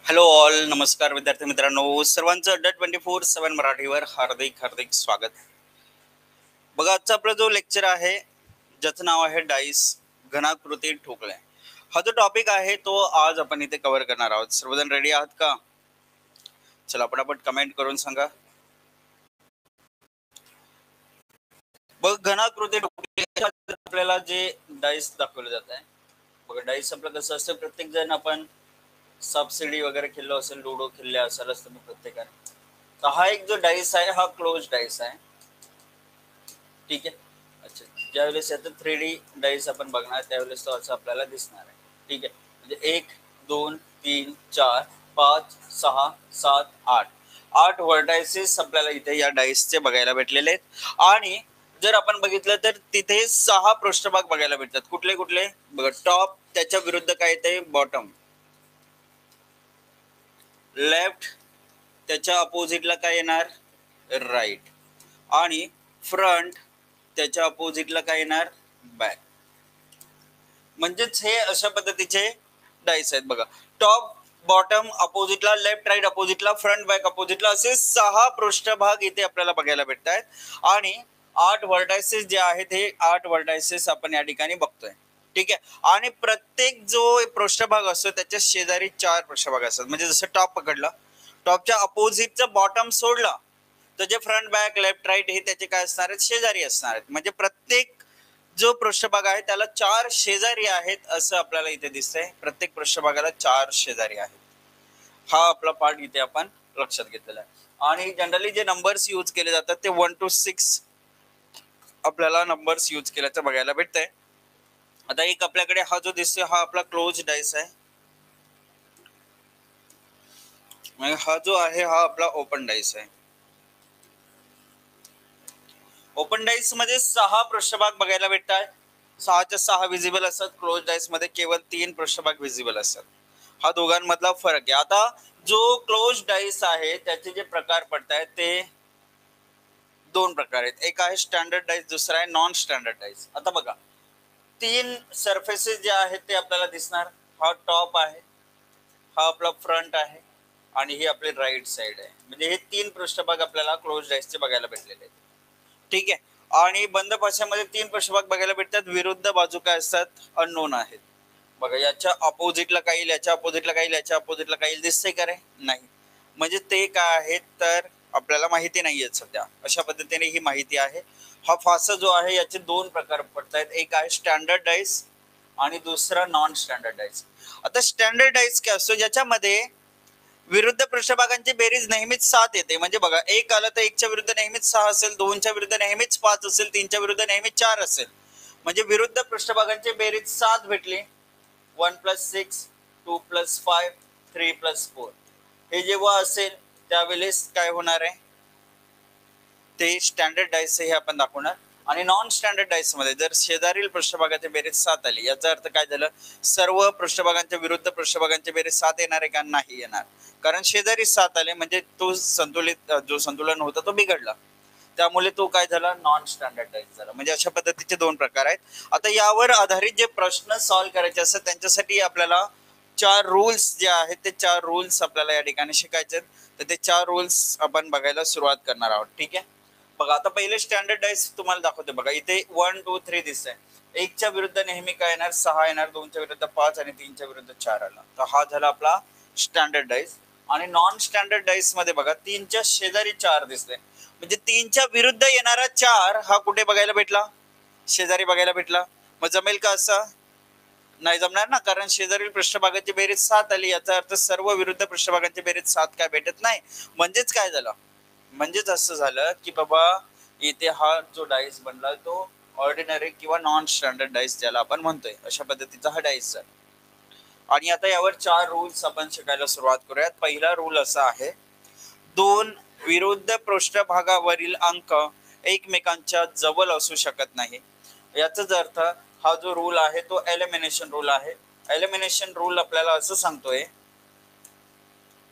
Hello all, नमस्कार विद्यार्थी मित्रांनो, सर्वांचं अड्डा 24/7 मराठीवर हार्दिक हार्दिक स्वागत. बघा, आजचा आपला जो लेक्चर आहे ज्याचं नाव आहे डाईस घनाकृती ठोकळे. हा जो टॉपिक आहे तो आज आपण इथे कव्हर करणार आहोत. सर्वजण रेडी आहात का? चला पटापट कमेंट करून सांगा. बघ, घनाकृती ठोकळे आपल्याला जे डाईस दाखवले जात आहे. बघा, डाईस आपलं कसं असतं, प्रत्येक जण आपण सबसिडी वगैरे खेळलो असेल, लुडो खेळले असेलच तुम्ही प्रत्येकाने. तर हा एक जो डाईस आहे हा क्लोज डाईस आहे. ठीक आहे. अच्छा, ज्यावेळेस याचं 3D डाईस आपण बघणार त्यावेळेस तो असं आपल्याला दिसणार आहे. ठीक आहे. म्हणजे 1 2 3 4 5 6 7 8 व्हर्टायसेस आपल्याला इथे या डाईसचे बघायला भेटलेले आहेत. आणि जर आपण बघितलं तर तिथे 6 पृष्ठभाग बघायला भेटतात. कुठले कुठले बघा, टॉप, त्याच्या विरुद्ध काय येते बॉटम, लेफ्ट, त्याच्या अपोजिटला काय येणार राईट, आणि फ्रंट, त्याच्या अपोजिटला काय येणार बॅक. म्हणजेच हे अशा पद्धतीचे डाईस आहेत. बघा, टॉप, बॉटम, अपोजिटला, लेफ्ट, राईट, अपोजिटला, फ्रंट, बॅक, अपोजिटला, असे 6 पृष्ठभाग इथे आपल्याला बघायला भेटत आहेत. आणि 8 व्हर्टायसेस जे आहेत हे 8 व्हर्टायसेस आपण या ठिकाणी बघतोय. ठीक आहे. आणि प्रत्येक जो पृष्ठभाग असतो त्याच्या शेजारी 4 पृष्ठभाग असतात. म्हणजे जसं टॉप पकडला, टॉपच्या अपोजिटचा बॉटम सोडला तर जे फ्रंट, बॅक, लेफ्ट, राईट हे त्याचे काय असणार आहेत, शेजारी असणार आहेत. म्हणजे प्रत्येक जो पृष्ठभाग आहे त्याला 4 शेजारी आहेत असं आपल्याला इथे दिसतंय. प्रत्येक पृष्ठभागाला 4 शेजारी आहेत. हा आपला पार्ट इथे आपण लक्षात घेतलेला आहे. आणि जनरली जे नंबर्स यूज केले जातात ते 1 to 6 आपल्याला नंबर्स यूज केल्याचं बघायला भेटतंय. आता एक आपल्याकडे हा जो दिसतोय हा आपला क्लोज डाईस आहे. हा जो आहे हा आपला ओपन डाईस आहे. ओपन डाईस मध्ये 6 पृष्ठभाग बघायला भेटतात. 6च्या 6 विजिबल असतात. क्लोज डाईस मध्ये केवळ 3 पृष्ठभाग विजिबल असतात. हा दोघांमधला फरक आहे. आता जो क्लोज डाईस आहे त्याचे जे प्रकार पडतायत ते 2 प्रकार आहेत. एक आहे स्टँडर्ड डाईस, दुसरा आहे नॉन स्टँडर्ड डाईस. आता बघा, 3 सरफेसेस जे आहेत ते आपल्याला दिसणार. हा टॉप आहे, हा आपला फ्रंट आहे, आणि ही आपली राईट साइड आहे. म्हणजे हे 3 पृष्ठभाग आपल्याला क्लोज डाईसचे बघायला भेटलेले आहेत. ठीक आहे. आणि बंद पाशामध्ये 3 पृष्ठभाग बघायला भेटतात. विरुद्ध बाजू काय असतात, अननोन आहेत. बघा, याच्या अपोजिटला काही येईल, याच्या अपोजिटला काही येईल, याच्या अपोजिटला काही येईल. दिसतंय का रे? नाही. म्हणजे ते काय आहेत तर आपल्याला माहिती नाहीये सध्या. अशा पद्धतीने ही माहिती आहे. हा फासा जो आहे याचे 2 प्रकार पडतायत. एक आहे स्टँडर्ड डाईस आणि दुसरा नॉन स्टँडर्ड डाईस. आता स्टँडर्ड डाईस काय असतो, ज्याच्यामध्ये विरुद्ध पृष्ठभागांची बेरीज नेहमीच 7 येते. म्हणजे बघा, 1 आलं तर 1च्या विरुद्ध नेहमीच 6 असेल, 2च्या विरुद्ध नेहमीच 5 असेल, 3च्या विरुद्ध नेहमीच 4 असेल. म्हणजे विरुद्ध पृष्ठभागांची बेरीज 7 भेटली. 1 + 6, 2 + 5, 3 + 4 हे जेव्हा असेल त्यावेळेस काय होणार आहे, ते स्टँडर्ड डाईस हे आपण दाखवणार. आणि नॉन स्टँडर्ड डाईस मध्ये जर शेजारील पृष्ठभागाची बेरीज 7 आली, याचा अर्थ काय झालं, सर्व पृष्ठभागांच्या विरुद्ध पृष्ठभागांची बेरीज 7 येणार आहे का? नाही येणार. कारण शेजारी 7 आले म्हणजे तो संतुलित जो संतुलन होता तो बिघडला. त्यामुळे तो काय झाला, नॉन स्टँडर्ड डाईस झाला. म्हणजे अशा पद्धतीचे 2 प्रकार आहेत. आता यावर आधारित जे प्रश्न सॉल्व्ह करायचे असतात त्यांच्यासाठी आपल्याला 4 रूल्स जे आहेत ते 4 रूल्स आपल्याला या ठिकाणी शिकायचे आहेत. तर ते 4 रूल्स आपण बघायला सुरुवात करणार आहोत. ठीक आहे. बघा, आता पहिले स्टँडर्ड डाईस तुम्हाला दाखवते. बघा, इथे 1 2 3 दिसतंय. 1च्या विरुद्ध नेहमी काय येणार, 6 येणार, 2च्या विरुद्ध 5 आणि 3च्या विरुद्ध 4 आला. तर हा झाला आपला स्टँडर्ड डाईस. आणि नॉन स्टँडर्ड डाईस मध्ये बघा, 3च्या शेजारी 4 दिसले. म्हणजे 3च्या विरुद्ध येणारा 4 हा कुठे बघायला भेटला, शेजारी बघायला भेटला. मग जमेल का असं? नाही जमणार ना, कारण शेजारील पृष्ठभागाची बेरीज 7 आली. याचा अर्थ सर्व विरुद्ध पृष्ठभागांची बेरीज 7 काय भेटत नाही. म्हणजेच काय झालं, म्हणजेच असं झालं की बाबा इथे हा जो डाईस बनला तो ऑर्डिनरी किंवा नॉन स्टँडर्ड डाईस ज्याला आपण म्हणतोय अशा पद्धतीचा हा डाईस झाला. आणि आता यावर 4 रूल्स आपण शिकायला सुरुवात करूयात. पहिला रूल असा आहे, 2 विरुद्ध पृष्ठभागावरील अंक एकमेकांच्या जवळ असू शकत नाही. याचाच अर्थ हा जो रूल आहे तो एलिमिनेशन रूल आहे. एलिमिनेशन रूल आपल्याला असं सांगतोय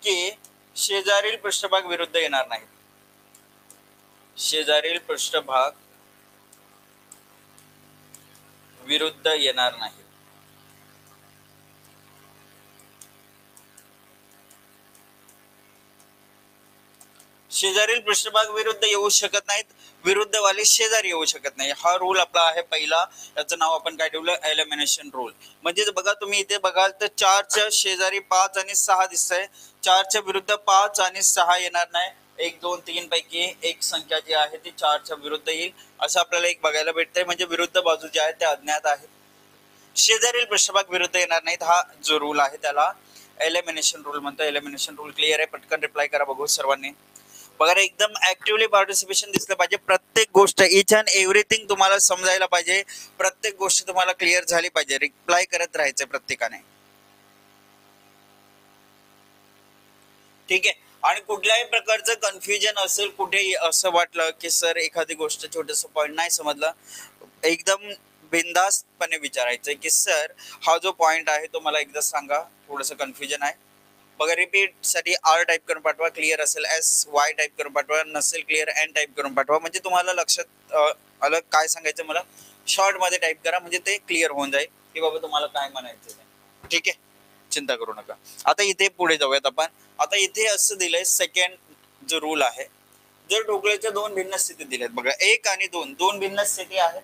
की शेजारील पृष्ठभाग विरुद्ध येणार नाहीत. शेजारील पृष्ठभाग विरुद्ध येणार नाही. शेजारील पृष्ठभाग विरुद्ध येऊ शकत नाहीत, विरुद्धवाले शेजारी येऊ शकत नाही. हा रूल आपला आहे पहिला. याचं नाव आपण काय ठेवलं, एलिमिनेशन रूल. म्हणजे बघा तुम्ही इथे बघाल तर 4च्या शेजारी 5 आणि 6 दिसतंय. 4च्या विरुद्ध 5 आणि 6 येणार नाही. 1 2 3 पैकी एक संख्या जी आहे ती 4च्या विरुद्ध येईल, असं आपल्याला एक बघायला भेटतंय. म्हणजे विरुद्ध बाजू ज्या आहेत त्या अज्ञात आहेत, शेजारील पृष्ठभाग विरुद्ध येणार नाहीत. हा जो रूल आहे त्याला एलिमिनेशन रूल म्हणतो. एलिमिनेशन रूल क्लिअर आहे? पटकन रिप्लाय करा बघू सर्वांनी. बघा एकदम ऍक्टिव्हली पार्टिसिपेशन दिसलं पाहिजे. प्रत्येक गोष्ट इच अँड एव्हरीथिंग तुम्हाला समजायला पाहिजे. प्रत्येक गोष्ट तुम्हाला क्लिअर झाली पाहिजे. रिप्लाय करत राहायचं प्रत्येकाने, ठीक आहे? आणि कुठल्याही प्रकारचं कन्फ्युजन असेल, कुठेही असं वाटलं की सर एखादी गोष्ट छोटस पॉईंट नाही समजलं, एकदम बिनधास्तपणे विचारायचं की सर हा जो पॉईंट आहे तो मला एकदा सांगा, थोडस कन्फ्युजन आहे. बघा रिपीट साठी आर टाईप करून पाठवा, क्लिअर असेल एस वाय टाईप करून पाठवा, नसेल क्लिअर एन टाईप करून पाठवा. म्हणजे तुम्हाला लक्षात आलं काय सांगायचं मला. शॉर्ट मध्ये टाईप करा म्हणजे ते क्लिअर होऊन जाईल की बाबा तुम्हाला काय म्हणायचं, ठीक आहे? चिंता करू नका. आता इथे पुढे जाऊयात आपण. आता इथे असं दिलंय सेकंड जो रूल आहे, जर ढोकळ्याच्या दोन भिन्न स्थिती दिल्यात बघा, 1 आणि 2, दोन भिन्न स्थिती आहेत.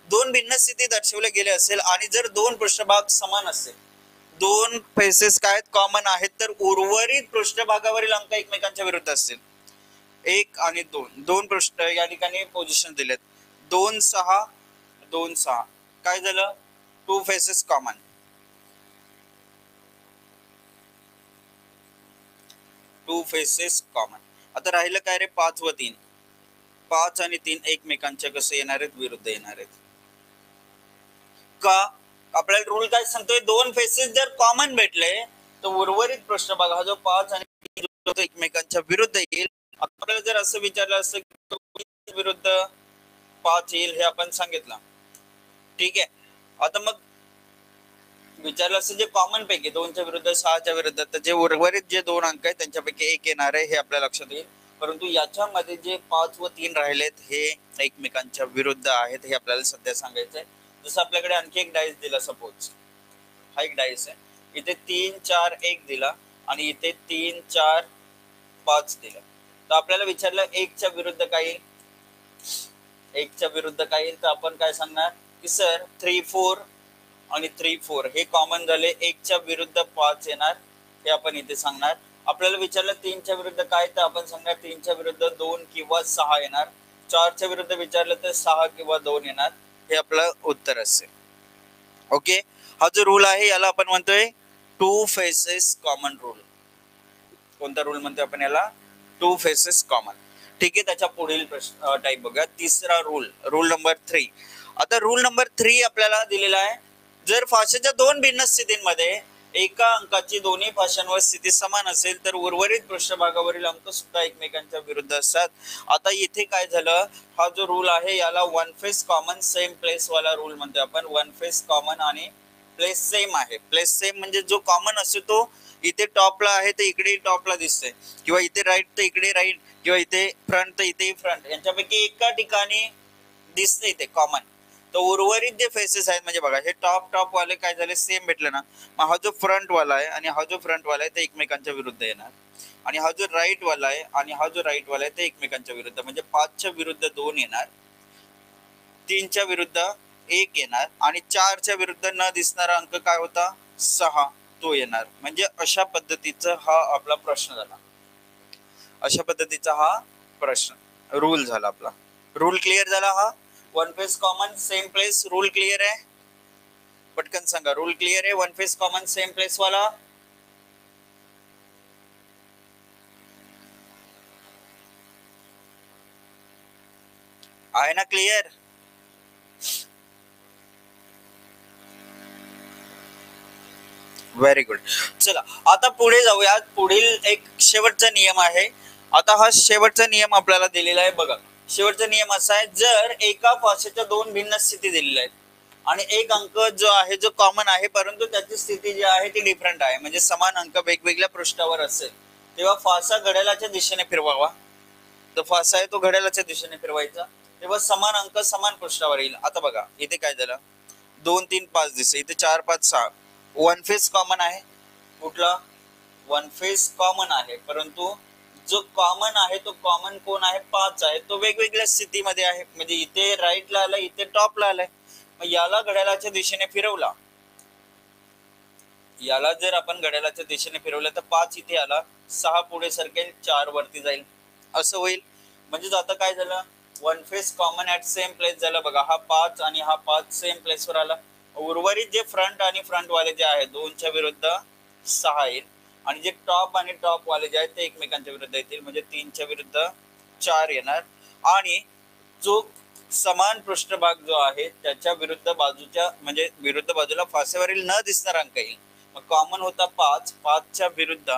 दोन भिन्न स्थिती दर्शवले गेले असेल आणि जर दोन पृष्ठभाग समान असेल, दोन फेसेस काय कॉमन आहेत, तर उर्वरित पृष्ठभागावरील अंक एकमेकांच्या विरुद्ध असतील. 1 आणि 2, दोन पृष्ठ या ठिकाणी पोझिशन दिलेत. 2 6 2 6 काय झालं, 2 फेसेस कॉमन. 2 faces common. आता राहिलं काय रे, 5 व 3. 5 आणि 3 एकमेकांच्या कसे येणार आहेत, विरुद्ध येणार आहेत. का? आपल्याला रूल काय सांगतोय, दोन फेसेस जर कॉमन भेटले तर उर्वरित पृष्ठभाग हा जो 5 आणि 3 तो एकमेकांच्या विरुद्ध येईल. आपल्याला जर असं विचारलं असतं की विरुद्ध 5 येईल, हे आपण सांगितलं, ठीक आहे? आता मग विचारलं असं जे कॉमन पैकी 2च्या विरुद्ध 6च्या विरुद्ध, तर जे उर्वरित जे दोन अंक आहेत त्यांच्यापैकी एक येणार आहे, हे आपल्या लक्षात येईल. परंतु याच्यामध्ये जे 5 व 3 राहिलेत हे एकमेकांच्या विरुद्ध आहेत, हे आपल्याला सध्या सांगायचंय. जसं आपल्याकडे आणखी एक डाईस दिला, सपोज हा एक डाईस आहे, इथे 3 4 1 दिला आणि इथे 3 4 5 दिला. तर आपल्याला विचारलं 1च्या विरुद्ध काय येईल, 1च्या विरुद्ध काय येईल, तर आपण काय सांगणार की सर 3 4 आणि 3 4 हे कॉमन झाले, 1च्या विरुद्ध 5 येणार, हे आपण इथे सांगणार. आपल्याला विचारलं 3च्या विरुद्ध काय, तर आपण सांगणार 3च्या विरुद्ध 2 किंवा 6 येणार. 4च्या विरुद्ध विचारलं तर 6 किंवा 2 येणार, हे आपलं उत्तर असेल. ओके, हा जो रूल आहे याला आपण म्हणतोय 2 फेसेस कॉमन रूल. कोणता रूल म्हणतोय आपण याला, 2 फेसेस कॉमन, ठीक आहे? त्याच्या पुढील टाईप बघा, तिसरा रूल, रूल नंबर 3. आता रूल नंबर 3 आपल्याला दिलेला आहे, जर फाशाच्या दोन भिन्न स्थितींमध्ये एका अंकाची दोन्ही फाशांवर स्थिती समान असेल तर उर्वरित पृष्ठभागावरील अंक सुद्धा एकमेकांच्या विरुद्ध असतात. आता इथे काय झालं, हा जो रूल आहे याला one face common same place वाला रूल म्हणतोय आपण. वन फेस कॉमन आणि प्लेस सेम आहे. प्लेस सेम म्हणजे जो कॉमन असतो तो इथे टॉपला आहे तर इकडे टॉपला दिसतंय, किंवा इथे राईट तर इकडे राईट, किंवा इथे फ्रंट तर इथे फ्रंट, यांच्यापैकी एका ठिकाणी दिसतंय इथे कॉमन. तर उर्वरित जे फेसेस आहेत, म्हणजे बघा हे टॉप वाले काय झाले, सेम भेटले ना. मग हा जो फ्रंट वाला आहे आणि हा जो फ्रंट वाला आहे ते एकमेकांच्या विरुद्ध येणार, आणि हा जो राईट वाला आहे आणि हा जो राईट वाला आहे ते एकमेकांच्या विरुद्ध. म्हणजे 5च्या विरुद्ध 2 येणार, 3च्या विरुद्ध 1 येणार, आणि 4च्या विरुद्ध न दिसणारा अंक काय होता, 6, तो येणार. म्हणजे अशा पद्धतीचा हा आपला प्रश्न झाला. अशा पद्धतीचा हा प्रश्न रूल झाला आपला. रूल क्लिअर झाला. हा one face common same place rule clear आहे? पटकन सांगा, रूल क्लिअर आहे one face common same place वाला? आहे ना क्लिअर? Very good. चला आता पुढे जाऊया. पुढील एक शेवटचा नियम आहे. आता हा शेवटचा नियम आपल्याला दिलेला आहे बघा. शेवटचा नियम असा आहे, जर एका फाशाच्या दोन भिन्न स्थिती दिलेल्या आहेत आणि एक अंक जो आहे जो कॉमन आहे परंतु त्याची स्थिती जी आहे ती डिफरंट आहे, म्हणजे समान अंक वेगवेगळ्या पृष्ठावर असेल, तेव्हा फासा घड्याळाच्या दिशेने फिरवावा. तर फासा आहे तो घड्याळाच्या दिशेने फिरवायचा, तेव्हा समान अंक समान पृष्ठावर येईल. आता बघा इथे काय झालं, 2 3 5 दिसते, इथे 4 5 6. वन फेस कॉमन आहे. कुठला? वन फेस कॉमन आहे, परंतु जो कॉमन आहे तो कॉमन कोण आहे 5 आहे, तो वेगवेगळ्या स्थितीमध्ये आहे. म्हणजे इथे राईटला आलाय, इथे टॉपला आलाय. मग याला घड्याळाच्या दिशेने फिरवला, याला जर आपण घड्याळाच्या दिशेने फिरवलं तर 5 इथे आला, 6 पुढे सरकेल, 4 वरती जाईल, असं होईल. म्हणजेच आता काय झालं, one face common at same place झालं. बघा हा 5 आणि हा 5 सेम प्लेसवर आला. उर्वरित जे फ्रंट आणि फ्रंट वाले जे आहेत 2च्या विरुद्ध 6 येईल, आणि जे टॉप आणि टॉप वाले जे आहेत ते एकमेकांच्या विरुद्ध येतील, म्हणजे 3च्या विरुद्ध 4 येणार. आणि जो समान पृष्ठभाग जो आहे त्याच्या विरुद्ध बाजूच्या म्हणजे विरुद्ध बाजूला फासेवरील न दिसणारा अंक येईल. मग कॉमन होता 5, 5च्या विरुद्ध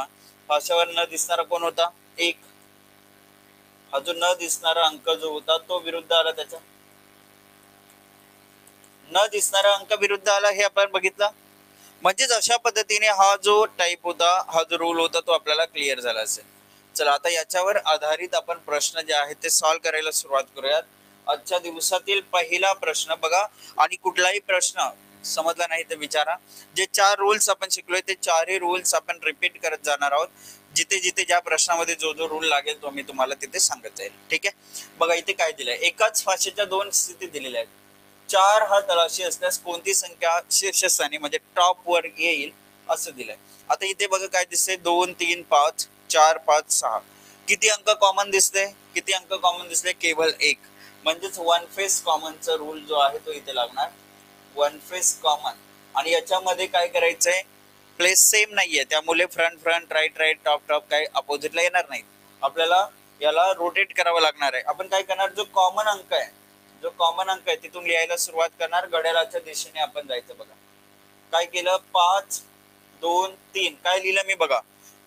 फासेवर न दिसणारा कोण होता 1. हा जो न दिसणारा अंक जो होता तो विरुद्ध आला, त्याच्या न दिसणारा अंक विरुद्ध आला, हे आपण बघितलं. म्हणजेच अशा पद्धतीने हा जो टाइप होता, हा जो रूल होता तो आपल्याला क्लिअर झाला असेल. चला आता याच्यावर आधारित आपण प्रश्न जे आहेत ते सॉल्व्ह करायला सुरुवात करूयात. आजच्या दिवसातील पहिला प्रश्न बघा, आणि कुठलाही प्रश्न समजला नाही तर विचारा. जे 4 रूल्स आपण शिकलोय ते 4ही रूल्स आपण रिपीट करत जाणार आहोत. जिथे जिथे ज्या प्रश्नामध्ये जो जो रूल लागेल तो मी तुम्हाला तिथे सांगत जाईल. ठीक आहे. बघा इथे काय दिलंय, एकाच फाशीच्या 2 स्थिती दिलेल्या आहेत. 4 हा तळाशी असल्यास कोणती संख्या शीर्षस्थानी म्हणजे टॉप वर येईल असं दिलंय. आता इथे बघा काय दिसतंय, 2 3 5 4 5 6. किती अंक कॉमन दिसते, किती अंक कॉमन दिसले, केवळ 1. म्हणजेच वन फेस कॉमनचा रूल जो आहे तो इथे लागणार, वन फेस कॉमन. आणि याच्यामध्ये काय करायचंय, प्लेस सेम नाहीये, त्यामुळे front front right right top top काही अपोजिटला येणार नाही. आपल्याला याला रोटेट करावं लागणार आहे. आपण काय करणार, जो कॉमन अंक आहे, जो कॉमन अंक आहे तिथून लिहायला सुरुवात करणार, घड्याळाच्या दिशेने आपण जायचं. बघा काय केलं, 5 2 3 काय लिहिलं मी, बघा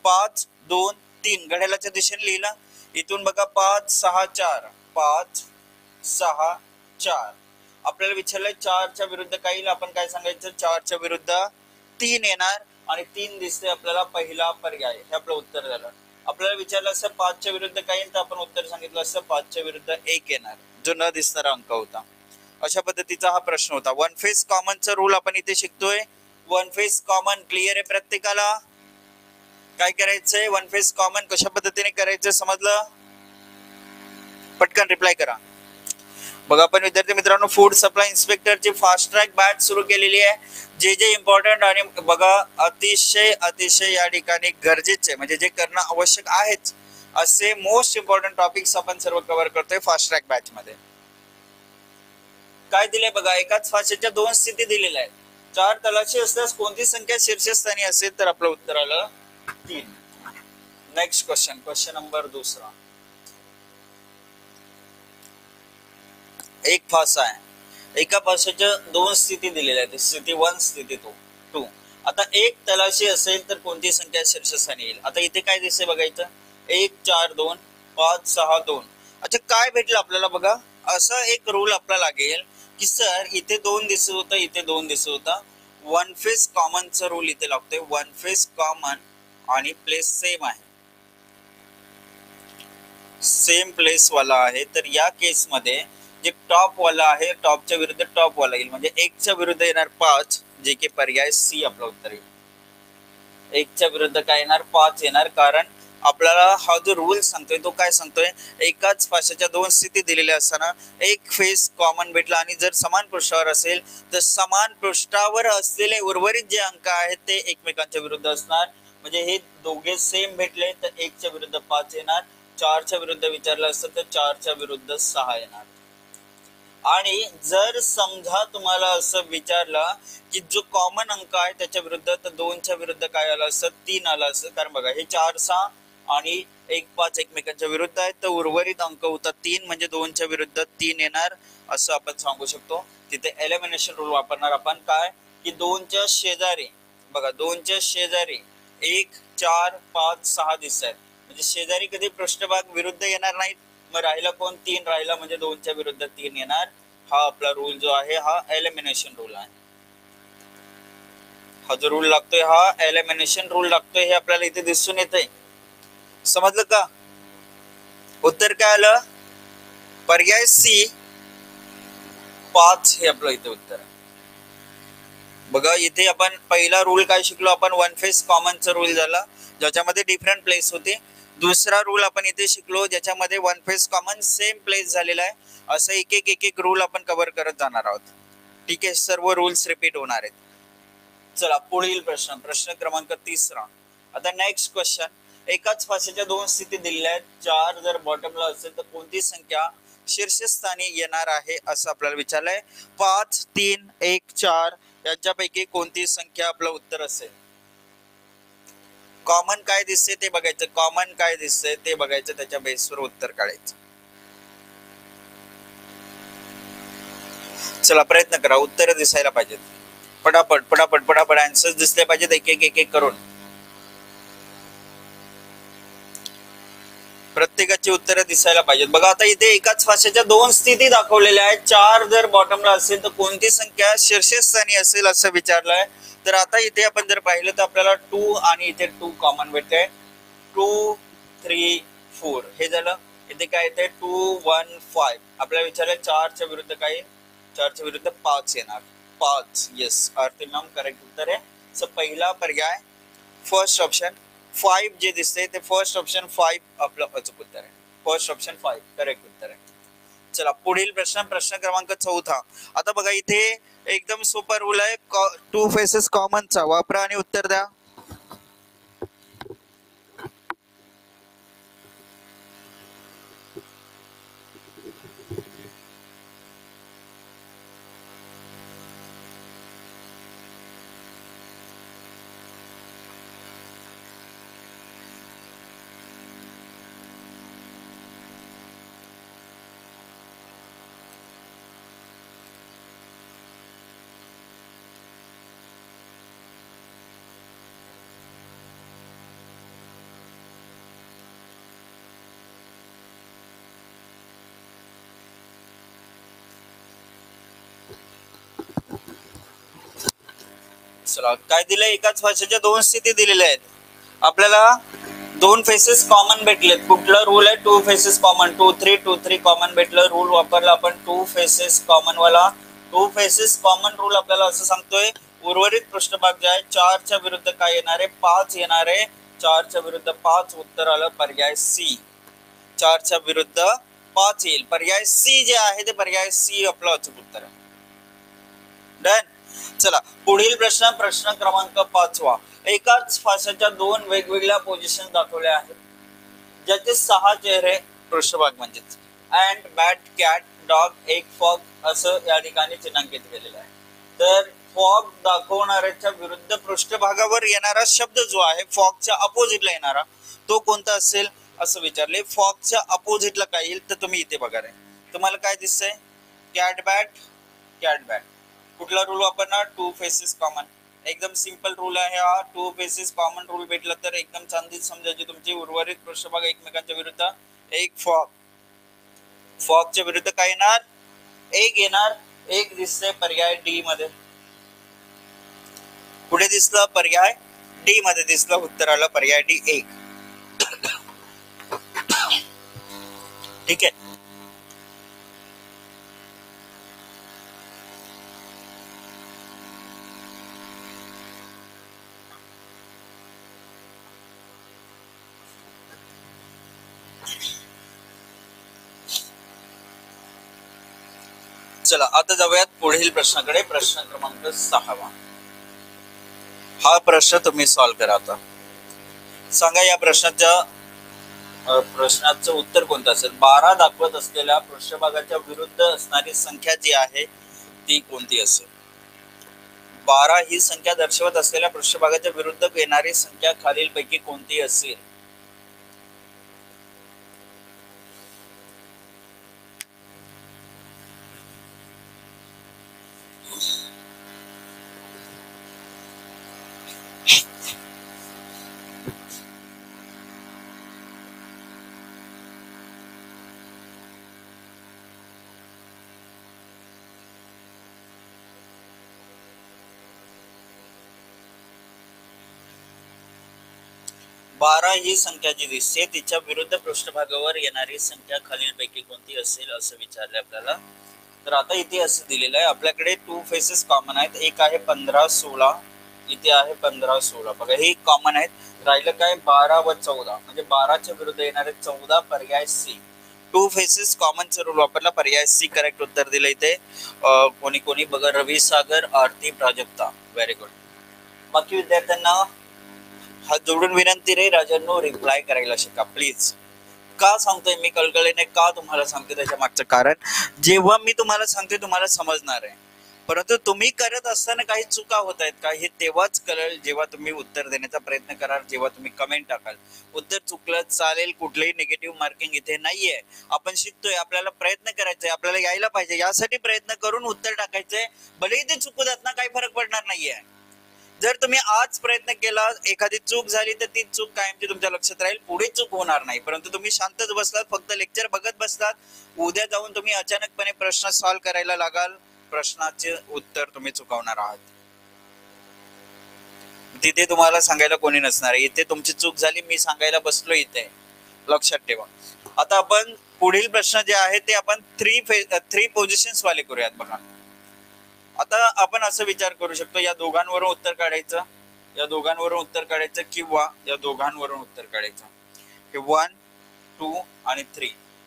5 2 3 घड्याळाच्या दिशेने लिहिला. इथून बघा 5 6 4 5 6 4. आपल्याला विचारलंय 4च्या विरुद्ध काय येईल, आपण काय सांगायचं, 4च्या विरुद्ध 3 येणार, आणि 3 दिसते आपल्याला पहिला पर्याय, हे आपलं उत्तर झालं. आपल्याला विचारलं असं 5च्या विरुद्ध काय येईल, तर आपण उत्तर सांगितलं असं 5च्या विरुद्ध 1 येणार, जो न दिसणारा अंक होता. अशा पद्धतीचा हा प्रश्न होता. वन फेस कॉमनचा रूल आपण इथे शिकतोय. वन फेस कॉमन क्लिअर आहे प्रत्येकाला, काय करायचंय, वन फेस कॉमन कशा पद्धतीने करायचं समजलं, पटकन रिप्लाय करा. बघा आपण विद्यार्थी मित्रांनो फूड सप्लाय इन्स्पेक्टरची फास्ट ट्रॅक बॅच सुरू केलेली आहे. जे जे इम्पॉर्टंट आणि बघा अतिशय अतिशय या ठिकाणी गरजेचे म्हणजे जे करणं आवश्यक आहेच असे मोस्ट इम्पॉर्टंट टॉपिक्स आपण सर्व कव्हर करतोय फास्ट ट्रॅक बॅच मध्ये. काय दिले बघा, एकाच फाशीच्या 2 स्थिती दिलेल्या आहेत. 4 तळाशी असल्यास कोणती संख्या शीर्षस्थानी असेल, तर आपलं उत्तर आलं 3. Next question, question number 2. एक फासा आहे, एका फासाच्या 2 स्थिती दिलेल्या आहेत, स्थिती 1 स्थिती 2. आता एक तळाशी असेल तर कोणती संख्या शीर्षस्थानी येईल. आता इथे काय दिसते बघायचं, 1 4 2 5 6 2. अच्छा काय भेटलं आपल्याला बघा, असं एक रूल आपल्याला लागेल की सर इथे 2 दिसत होतं, इथे 2 दिसत होता. वन फेस कॉमनचा रूल इथे लागतोय. वन फेस कॉमन आणि प्लेस सेम आहे, सेम प्लेस वाला आहे. तर या केस मध्ये जे टॉप वाला आहे टॉपच्या विरुद्ध टॉप वाला येईल, म्हणजे 1च्या विरुद्ध येणार 5, जे की पर्याय सी आपलं उत्तर येईल. 1च्या विरुद्ध काय येणार 5 येणार, कारण आपल्याला हा जो रूल सांगतोय तो काय सांगतोय, एकाच फाशाच्या 2 स्थिती दिलेल्या असताना एक फेस कॉमन भेटला आणि जर समान पृष्ठावर असेल तर समान पृष्ठावर असलेले उर्वरित जे अंक आहेत ते एकमेकांच्या विरुद्ध असणार. म्हणजे हे दोघे सेम भेटले तर 1च्या विरुद्ध 5 येणार, 4च्या विरुद्ध विचारलं असतं तर 4च्या विरुद्ध 6 येणार. आणि जर समजा तुम्हाला असं विचारलं की जो कॉमन अंक आहे त्याच्या विरुद्ध, तर 2च्या विरुद्ध काय आलं असतं, 3 आलं असतं. कारण बघा हे 4 6 आणि 1 5 एकमेकांच्या विरुद्ध आहेत, तर उर्वरित अंक होता 3, म्हणजे 2च्या विरुद्ध 3 येणार असं आपण सांगू शकतो. तिथे एलिमिनेशन रूल वापरणार आपण, काय की 2च्या शेजारी बघा, 2च्या शेजारी 1 4 5 6 दिसत आहेत, म्हणजे शेजारी कधी पृष्ठभाग विरुद्ध येणार नाहीत. मग राहिला कोण, 3 राहिला, म्हणजे 2च्या विरुद्ध 3 येणार. हा आपला रूल जो आहे हा एलिमिनेशन रूल आहे. हा जो रूल लागतोय हा एलिमिनेशन रूल लागतोय, हे आपल्याला इथे दिसून येतंय. समजलं का? उत्तर काय आलं, पर्याय सी 5 हे आपलं इथे उत्तर आहे. बघा इथे आपण पहिला रूल काय शिकलो आपण, वन फेस कॉमनचा रूल झाला ज्याच्यामध्ये डिफरंट प्लेस होते. दुसरा रूल आपण इथे शिकलो ज्याच्यामध्ये one face common same place झालेला आहे. असं एक रूल आपण कव्हर करत जाणार आहोत. ठीक आहे, सर्व रूल्स रिपीट होणार आहेत. चला पुढील प्रश्न, प्रश्न क्रमांक 3. आता नेक्स्ट क्वेश्चन. एकाच फासेच्या दोन स्थिती दिलेल्या आहेत. 4 जर बॉटमला असेल तर कोणती संख्या शीर्षस्थानी येणार आहे असं आपल्याला विचारलंय. 5, 3, 1, 4 यांच्यापैकी कोणती संख्या आपलं उत्तर असेल. कॉमन काय दिसते ते बघायचं, कॉमन काय दिसतंय ते बघायचं, त्याच्या बेसवर उत्तर काढायचं. चला प्रयत्न करा, उत्तर दिसायला पाहिजेत. पटापट पटापट पटापट आन्सर्स दिसले पाहिजेत एक एक करून. प्रत्येकाची उत्तरं दिसायला पाहिजेत. बघा आता इथे एकाच फासेच्या दोन स्थिती दाखवलेल्या आहेत. 4 जर बॉटमला असेल तर कोणती संख्या शीर्षस्थानी असेल असं विचारलंय. तर आता इथे आपण जर पाहिलं तर आपल्याला 2 आणि इथे 2 कॉमन भेटते. 2, 3, 4 हे झालं. इथे काय येते 2, 1, 5. आपल्याला विचारलंय 4च्या विरुद्ध काय, 4च्या विरुद्ध 5 येणार. 5 येस, आर्थिमॅम करेक्ट उत्तर आहे. सो पहिला पर्याय फर्स्ट ऑप्शन 5 जे दिसते ते फर्स्ट ऑप्शन 5 आपलं अचूक उत्तर आहे. फर्स्ट ऑप्शन 5 करेक्ट उत्तर आहे. चला पुढील प्रश्न, प्रश्न क्रमांक 4. आता बघा इथे एकदम सोपा रूल आहे. 2 फेसेस कॉमनचा वापरा आणि उत्तर द्या. चला काय दिलंय, एकाच भाषेच्या दोन स्थिती दिलेल्या आहेत. आपल्याला 2 फेसेस कॉमन भेटलेत. कुठला रूल आहे, 2 फेसेस कॉमन. 2, 3, 2, 3 कॉमन भेटलं. रूल वापरला आपण 2 फेसेस कॉमन वाला. 2 फेसेस कॉमन रूल आपल्याला असं सांगतोय उर्वरित पृष्ठभाग जे आहे 4च्या विरुद्ध काय येणार आहे, 5 येणार आहे. 4च्या विरुद्ध 5 उत्तर आलं पर्याय सी. 4च्या विरुद्ध 5 येईल. पर्याय सी जे आहे ते पर्याय सी आपलं अचूक उत्तर आहे. डन. चला पुढील प्रश्न, प्रश्न क्रमांक 5. एकाच फासाच्या 2 वेगवेगळ्या पोझिशन दाखवल्या आहेत ज्याचे 6 चेहरे पृष्ठभाग म्हणजे अँड, बॅट, कॅट, डॉग, एक फॉग असं या ठिकाणी चिन्हांकित केलेलं आहे. तर फॉग दाखवणाऱ्याच्या विरुद्ध पृष्ठभागावर येणारा शब्द जो आहे फॉगच्या अपोजिटला येणारा तो कोणता असेल असं विचारले. फॉगच्या अपोजिटला काय येईल तर तुम्ही इथे बघा रे, तुम्हाला काय दिसतंय, कॅट बॅट, कॅट बॅट. कुठला रूल वापरणार, 2 फेसेस कॉमन. एकदम सिंपल रूल आहे हा. 2 फेसेस कॉमन रूल भेटला तर एकदम चांदीत समजायची तुमची उर्वरित पृष्ठभाग एकमेकांच्या विरुद्ध. एक फॉग, फॉगच्या विरुद्ध काय येणार, एक येणार. एक दिसतंय पर्याय डी मध्ये. पुढे दिसलं पर्याय डी मध्ये दिसलं. उत्तर आलं पर्याय डी 1. ठीक आहे. चला आता जाऊयात पुढील प्रश्नाकडे. प्रश्न क्रमांक 6. हा प्रश्न तुम्ही सॉल्व्ह करा. आता सांगा या प्रश्नाचं उत्तर कोणतं असेल. 12 दाखवत असलेल्या पृष्ठभागाच्या विरुद्ध असणारी संख्या जी आहे ती कोणती असेल. 12 ही संख्या दर्शवत असलेल्या पृष्ठभागाच्या विरुद्ध येणारी संख्या खालीलपैकी कोणती असेल. बारा ही संख्या जी दिसते तिच्या विरुद्ध पृष्ठभागावर येणारी संख्या खालीलपैकी कोणती असेल असं विचारले आपल्याला. तर आता इथे असं दिलेलं आहे आपल्याकडे 2 फेसेस कॉमन आहेत. एक आहे 15, 16, इथे आहे 15 16 बघा हे कॉमन आहेत. राहिलं काय 12 व 14 म्हणजे 12च्या विरुद्ध येणारे 14 पर्याय सी. टू फेसेस कॉमनचा रूल वापरला, पर्याय सी करेक्ट उत्तर दिलं इथे. कोणी कोणी बघा रवी सागर, आरती, प्राजक्ता, व्हेरी गुड. बाकी विद्यार्थ्यांना हात जोडून विनंती रे राजांनो, रिप्लाय करायला शिका प्लीज. का सांगतोय मी कळकळीने, का तुम्हाला सांगतोय त्याच्या मागचं कारण, जेव्हा मी तुम्हाला सांगतोय तुम्हाला समजणार आहे, परंतु तुम्ही करत असताना काही चुका होत आहेत का हे तेव्हाच कळेल जेव्हा तुम्ही उत्तर देण्याचा प्रयत्न कराल, जेव्हा तुम्ही कमेंट टाकाल. उत्तर चुकलं चालेल, कुठलंही निगेटिव्ह मार्किंग इथे नाहीये. आपण शिकतोय, आपल्याला प्रयत्न करायचे, आपल्याला यायला पाहिजे, यासाठी प्रयत्न करून उत्तर टाकायचंय. भलेही ते चुकू देत ना, काही फरक पडणार नाहीये. जर तुम्ही आज प्रयत्न केला, एखादी चूक झाली तर ती चूक कायमची तुमच्या लक्षात राहील, पुढे चूक होणार नाही. परंतु तुम्ही शांतच बसलात, फक्त लेक्चर बघत बसलात, उद्या जाऊन तुम्ही अचानकपणे प्रश्न सॉल्व्ह करायला लागाल, प्रश्नाचे उत्तर तुम्ही चुकवणार आहात. तिथे तुम्हाला सांगायला कोणी नसणार आहे. इथे तुमची चूक झाली, मी सांगायला बसलो इथे, लक्षात ठेवा. आता आपण पुढील प्रश्न जे आहे ते आपण थ्री पोझिशन्स वाले करूयात. बघा आता आपण असं विचार करू शकतो, या दोघांवरून उत्तर काढायचं, या दोघांवरून उत्तर काढायचं, किंवा या दोघांवरून उत्तर काढायचं. हे 1 2 आणि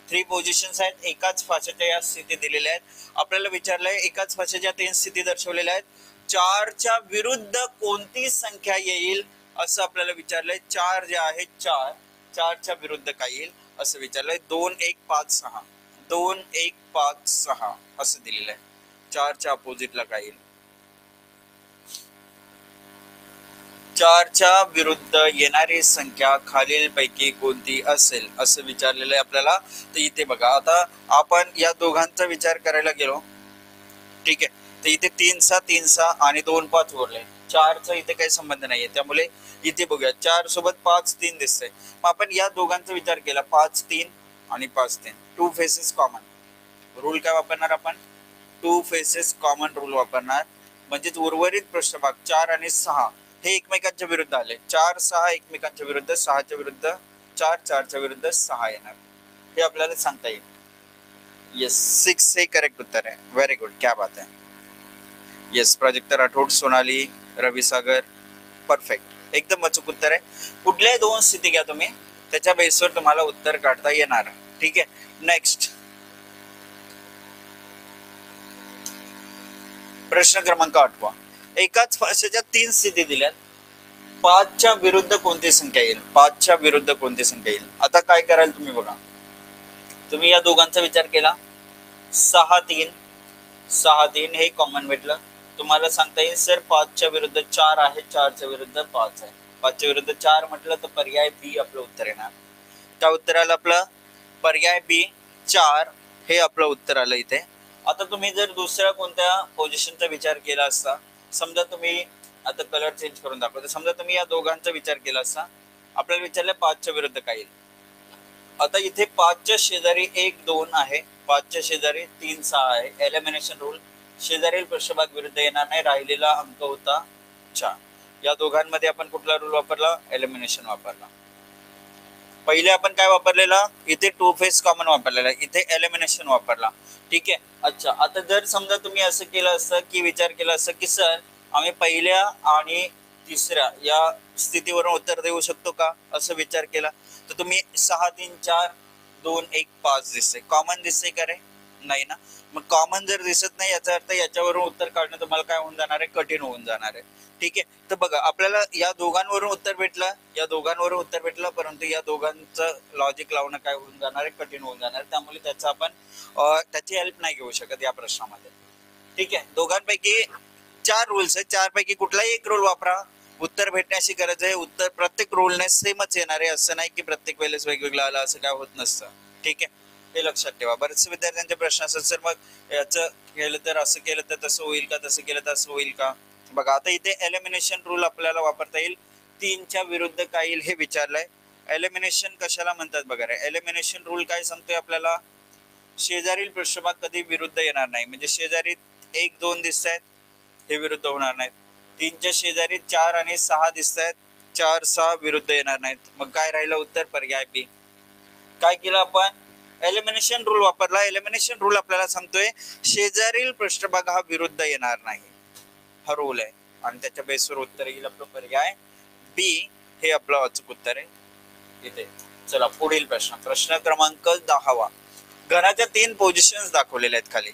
3 पोझिशन्स आहेत. एकाच फाशाच्या या स्थिती दिलेल्या आहेत. आपल्याला विचारलंय एकाच फाशाच्या 3 स्थिती दर्शवलेल्या आहेत. 4च्या विरुद्ध कोणती संख्या येईल असं आपल्याला विचारलंय. 4 जे आहे 4च्या विरुद्ध काय येईल असं विचारलंय. 2 1 5 6 2 1 5 6 असं दिलेलं आहे. 4च्या अपोजिटला काय येईल, 4च्या विरुद्ध येणारी संख्या खालीलपैकी कोणती असेल असं विचारलेलं आहे आपल्याला. तर इथे बघा, आता आपण या दोघांचा विचार करायला गेलो, ठीक आहे. तर इथे 3 6 3 6 आणि 2 5 उरले. 4चा इथे काही संबंध नाहीये, त्यामुळे इथे बघूया 4 सोबत 5 3 दिसतंय. मग आपण या दोघांचा विचार केला, 5 3 आणि 5 3. टू फेसेस कॉमन रूल काय वापरणार आपण, टू फेसेस कॉमन रूल वापरणार. म्हणजेच उर्वरित पृष्ठभाग 4 आणि 6 हे एकमेकांच्या विरुद्ध आले. 4 6 एकमेकांच्या विरुद्ध, 6च्या विरुद्ध 4, 4च्या विरुद्ध 6 येणार, हे आपल्याला सांगता येईल. येस 6 हे करेक्ट उत्तर आहे. व्हेरी गुड, क्या बात है. येस प्राजक्ता राठोड, सोनाली, रवी सागर, परफेक्ट, एकदम अचूक उत्तर आहे. कुठल्याही 2 स्थिती घ्या तुम्ही, त्याच्या बेसवर तुम्हाला उत्तर काढता येणार. ठीक आहे. नेक्स्ट प्रश्न क्रमांक 8. एकाच फाशाच्या 3 स्थिती दिल्यात. 5च्या विरुद्ध कोणती संख्या येईल, 5च्या विरुद्ध कोणती संख्या येईल. आता काय कराल तुम्ही बघा, तुम्ही या दोघांचा विचार केला, 6 3 6 3 हे कॉमन भेटलं. तुम्हाला सांगता येईल सर 5च्या विरुद्ध 4 आहे, 4च्या विरुद्ध 5 आहे. 5च्या विरुद्ध 4 म्हटलं तर पर्याय बी आपलं उत्तर येणार. त्या उत्तराला आपलं पर्याय बी 4 हे आपलं उत्तर आलं इथे. आता तुम्ही जर दुसऱ्या कोणत्या पोझिशनचा विचार केला असता, समजा तुम्ही आता कलर चेंज करून दाखवतो, समजा तुम्ही या दोघांचा विचार केला असता, आपल्याला विचारलं 5च्या विरुद्ध काय येईल. आता इथे 5च्या शेजारी 1 2 आहे, 5च्या शेजारी 3 6 आहे. एलिमिनेशन रूल, शेजारील पृष्ठभाग विरुद्ध येणार नाही, राहिलेला अंक होता 4. या दोघांमध्ये आपण कुठला रूल वापरला, एलिमिनेशन वापरला. पहिले आपण काय वापरलेला, इथे टू फेस कॉमन वापरलेला, इथे एलिमिनेशन वापरला. ठीक आहे. अच्छा, आता जर समजा तुम्ही असं केलं असतं की विचार केला असतं की सर आम्ही पहिल्या आणि तिसऱ्या या स्थितीवरून उत्तर देऊ शकतो का असं विचार केला, तर तुम्ही 6 3 4 2 1 5 दिसते, कॉमन दिसते का रे, नाही ना. मग कॉमन जर दिसत नाही याचा अर्थ याच्यावरून उत्तर काढणं तुम्हाला काय होऊन जाणार आहे, कठीण होऊन जाणार आहे. ठीक आहे. तर बघा आपल्याला या दोघांवरून उत्तर भेटलं, या दोघांवरून उत्तर भेटलं, परंतु या दोघांचं लॉजिक लावणं काय होऊन जाणार आहे, कठीण होऊन जाणार आहे. त्यामुळे त्याचा आपण त्याची हेल्प नाही घेऊ शकत या प्रश्नामध्ये. ठीक आहे. दोघांपैकी 4 रूल्स आहेत, 4 पैकी कुठलाही एक रूल वापरा, उत्तर भेटण्याची गरज आहे. उत्तर प्रत्येक रूलने सेमच येणार आहे, असं नाही की प्रत्येक वेळेस वेगवेगळं आलं, असं काय होत नसतं. ठीक आहे, हे लक्षात ठेवा. बरेचसे विद्यार्थ्यांचे प्रश्न असतात सर मग याचं केलं तर असं केलं तर तसं होईल का, तसं केलं तर असं होईल का. बघा आता इथे एलिमिनेशन रूल आपल्याला वापरता येईल. 3च्या विरुद्ध काय येईल हे विचारलंय. एलिमिनेशन कशाला म्हणतात बघा रे, एलिमिनेशन रूल काय सांगतोय आपल्याला, शेजारील पृष्ठभाग कधी विरुद्ध येणार नाही. म्हणजे शेजारी 1 2 दिसत आहेत, हे विरुद्ध होणार नाहीत. 3च्या शेजारी 4 आणि 6 दिसत आहेत, 4 6 विरुद्ध येणार नाहीत. मग काय राहिलं उत्तर, पर्याय बी. काय केलं आपण, एलिमिनेशन रूल वापरला. एलिमिनेशन रूल आपल्याला सांगतोय शेजारील पृष्ठभाग हा विरुद्ध येणार नाही, हा रूल आहे. आणि त्याच्या बेसवर उत्तर येईल आपलं पर्याय बी हे आपलं अचूक उत्तर आहे इथे. चला पुढील प्रश्न, प्रश्न क्रमांक 10. घनाच्या 3 पोझिशन्स दाखवलेल्या आहेत खाली,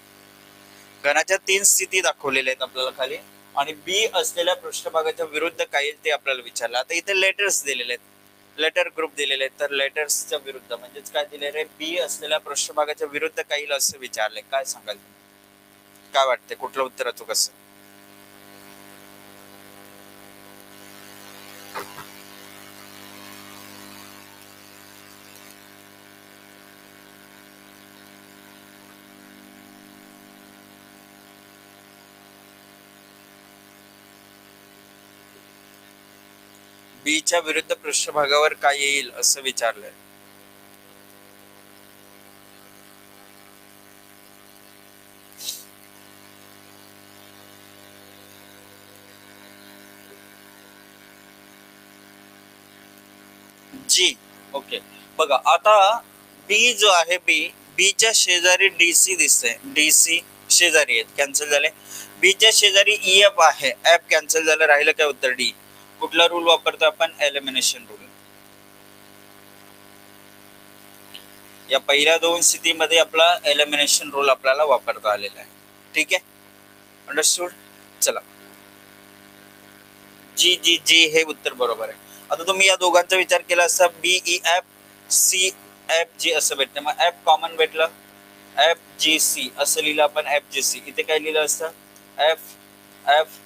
घनाच्या 3 स्थिती दाखवलेल्या आहेत आपल्याला खाली, आणि बी असलेल्या पृष्ठभागाच्या विरुद्ध काय येईल ते आपल्याला विचारलं. आता इथे लेटर्स दिलेले आहेत, लेटर ग्रुप दिलेले आहेत, तर लेटर्सच्या विरुद्ध म्हणजेच काय दिलेलं आहे, बी असलेल्या पृष्ठभागाच्या विरुद्ध काय येईल असं विचारलंय. काय सांगाल, काय वाटते कुठलं उत्तर अचूक असेल? बी च्या विरुद्ध पृष्ठभागावर काय येईल असं विचारलंय. जी ओके. बघा आता बी जो आहे, बी च्या शेजारी डीसी दिसतंय, डीसी शेजारी आहेत, कॅन्सल झाले. बी च्या शेजारी ई एफ आहे, एफ कॅन्सल झालं, राहिलं काय उत्तर डी. कुठला रूल वापरतो आपण, एलिमिनेशन रूल. या पहिल्या 2 स्थितीमध्ये आपला एलिमिनेशन रूल आपल्याला वापरता आलेला आहे. ठीक आहे, अंडरस्टूड. चला जी जी जी हे उत्तर बरोबर आहे. आता तुम्ही या दोघांचा विचार केला असता, B E F C F G असं भेटतं, मग एफ कॉमन भेटलं, एफ जी सी असं लिहिलं आपण, एफ जी सी. इथे काय लिहिलं असतं, एफ एफ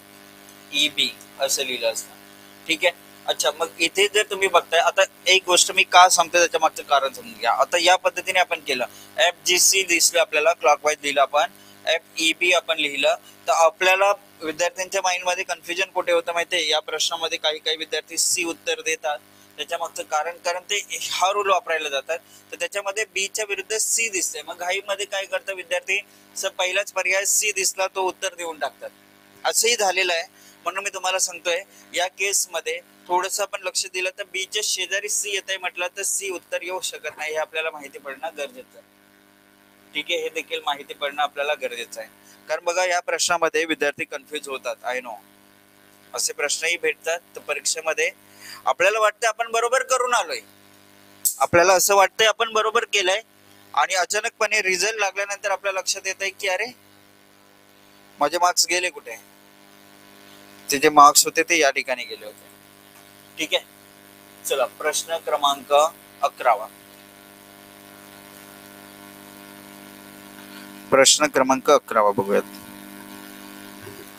ई बी असं लिहिलं असतं. ठीक आहे. अच्छा, मग इथे जर तुम्ही बघताय, आता एक गोष्ट मी का सांगतो त्याच्या मागचं कारण समजून घ्या. आता या पद्धतीने आपण केलं, एफ जी सी दिसलं आपल्याला, क्लॉकवाईज लिहिलं आपण, एफ ई बी आपण लिहिलं, तर आपल्याला विद्यार्थ्यांच्या माइंड मध्ये कन्फ्युजन कुठे होतं माहितीये, या प्रश्नामध्ये काही काही विद्यार्थी सी उत्तर देतात. त्याच्या मागचं कारण ते हा रूल वापरायला जातात, तर त्याच्यामध्ये बी च्या विरुद्ध सी दिसते, मग घाईमध्ये काय करतात विद्यार्थी, पहिलाच पर्याय सी दिसला तो उत्तर देऊन टाकतात. असंही झालेलं आहे. म्हणून मी तुम्हाला सांगतोय, या केस मध्ये थोडस आपण लक्ष दिलं तर बी च्या शेजारी सी येत आहे म्हटलं तर सी उत्तर येऊ शकत नाही, हे आपल्याला माहिती पडणं गरजेचं आहे. ठीक आहे, हे देखील माहिती पडणं आपल्याला गरजेचं आहे. कारण बघा, या प्रश्नामध्ये विद्यार्थी कन्फ्युज होतात, आय नो. असे प्रश्नही भेटतात तर परीक्षेमध्ये आपल्याला वाटतं आपण बरोबर करून आलोय, आपल्याला असं वाटतंय आपण बरोबर केलंय, आणि अचानकपणे रिझल्ट लागल्यानंतर आपल्या लक्षात येत आहे की अरे माझे मार्क्स गेले कुठे, ते जे मार्क्स होते ते या ठिकाणी गेले होते. ठीक आहे. चला प्रश्न क्रमांक 11. प्रश्न क्रमांक 11 बघूयात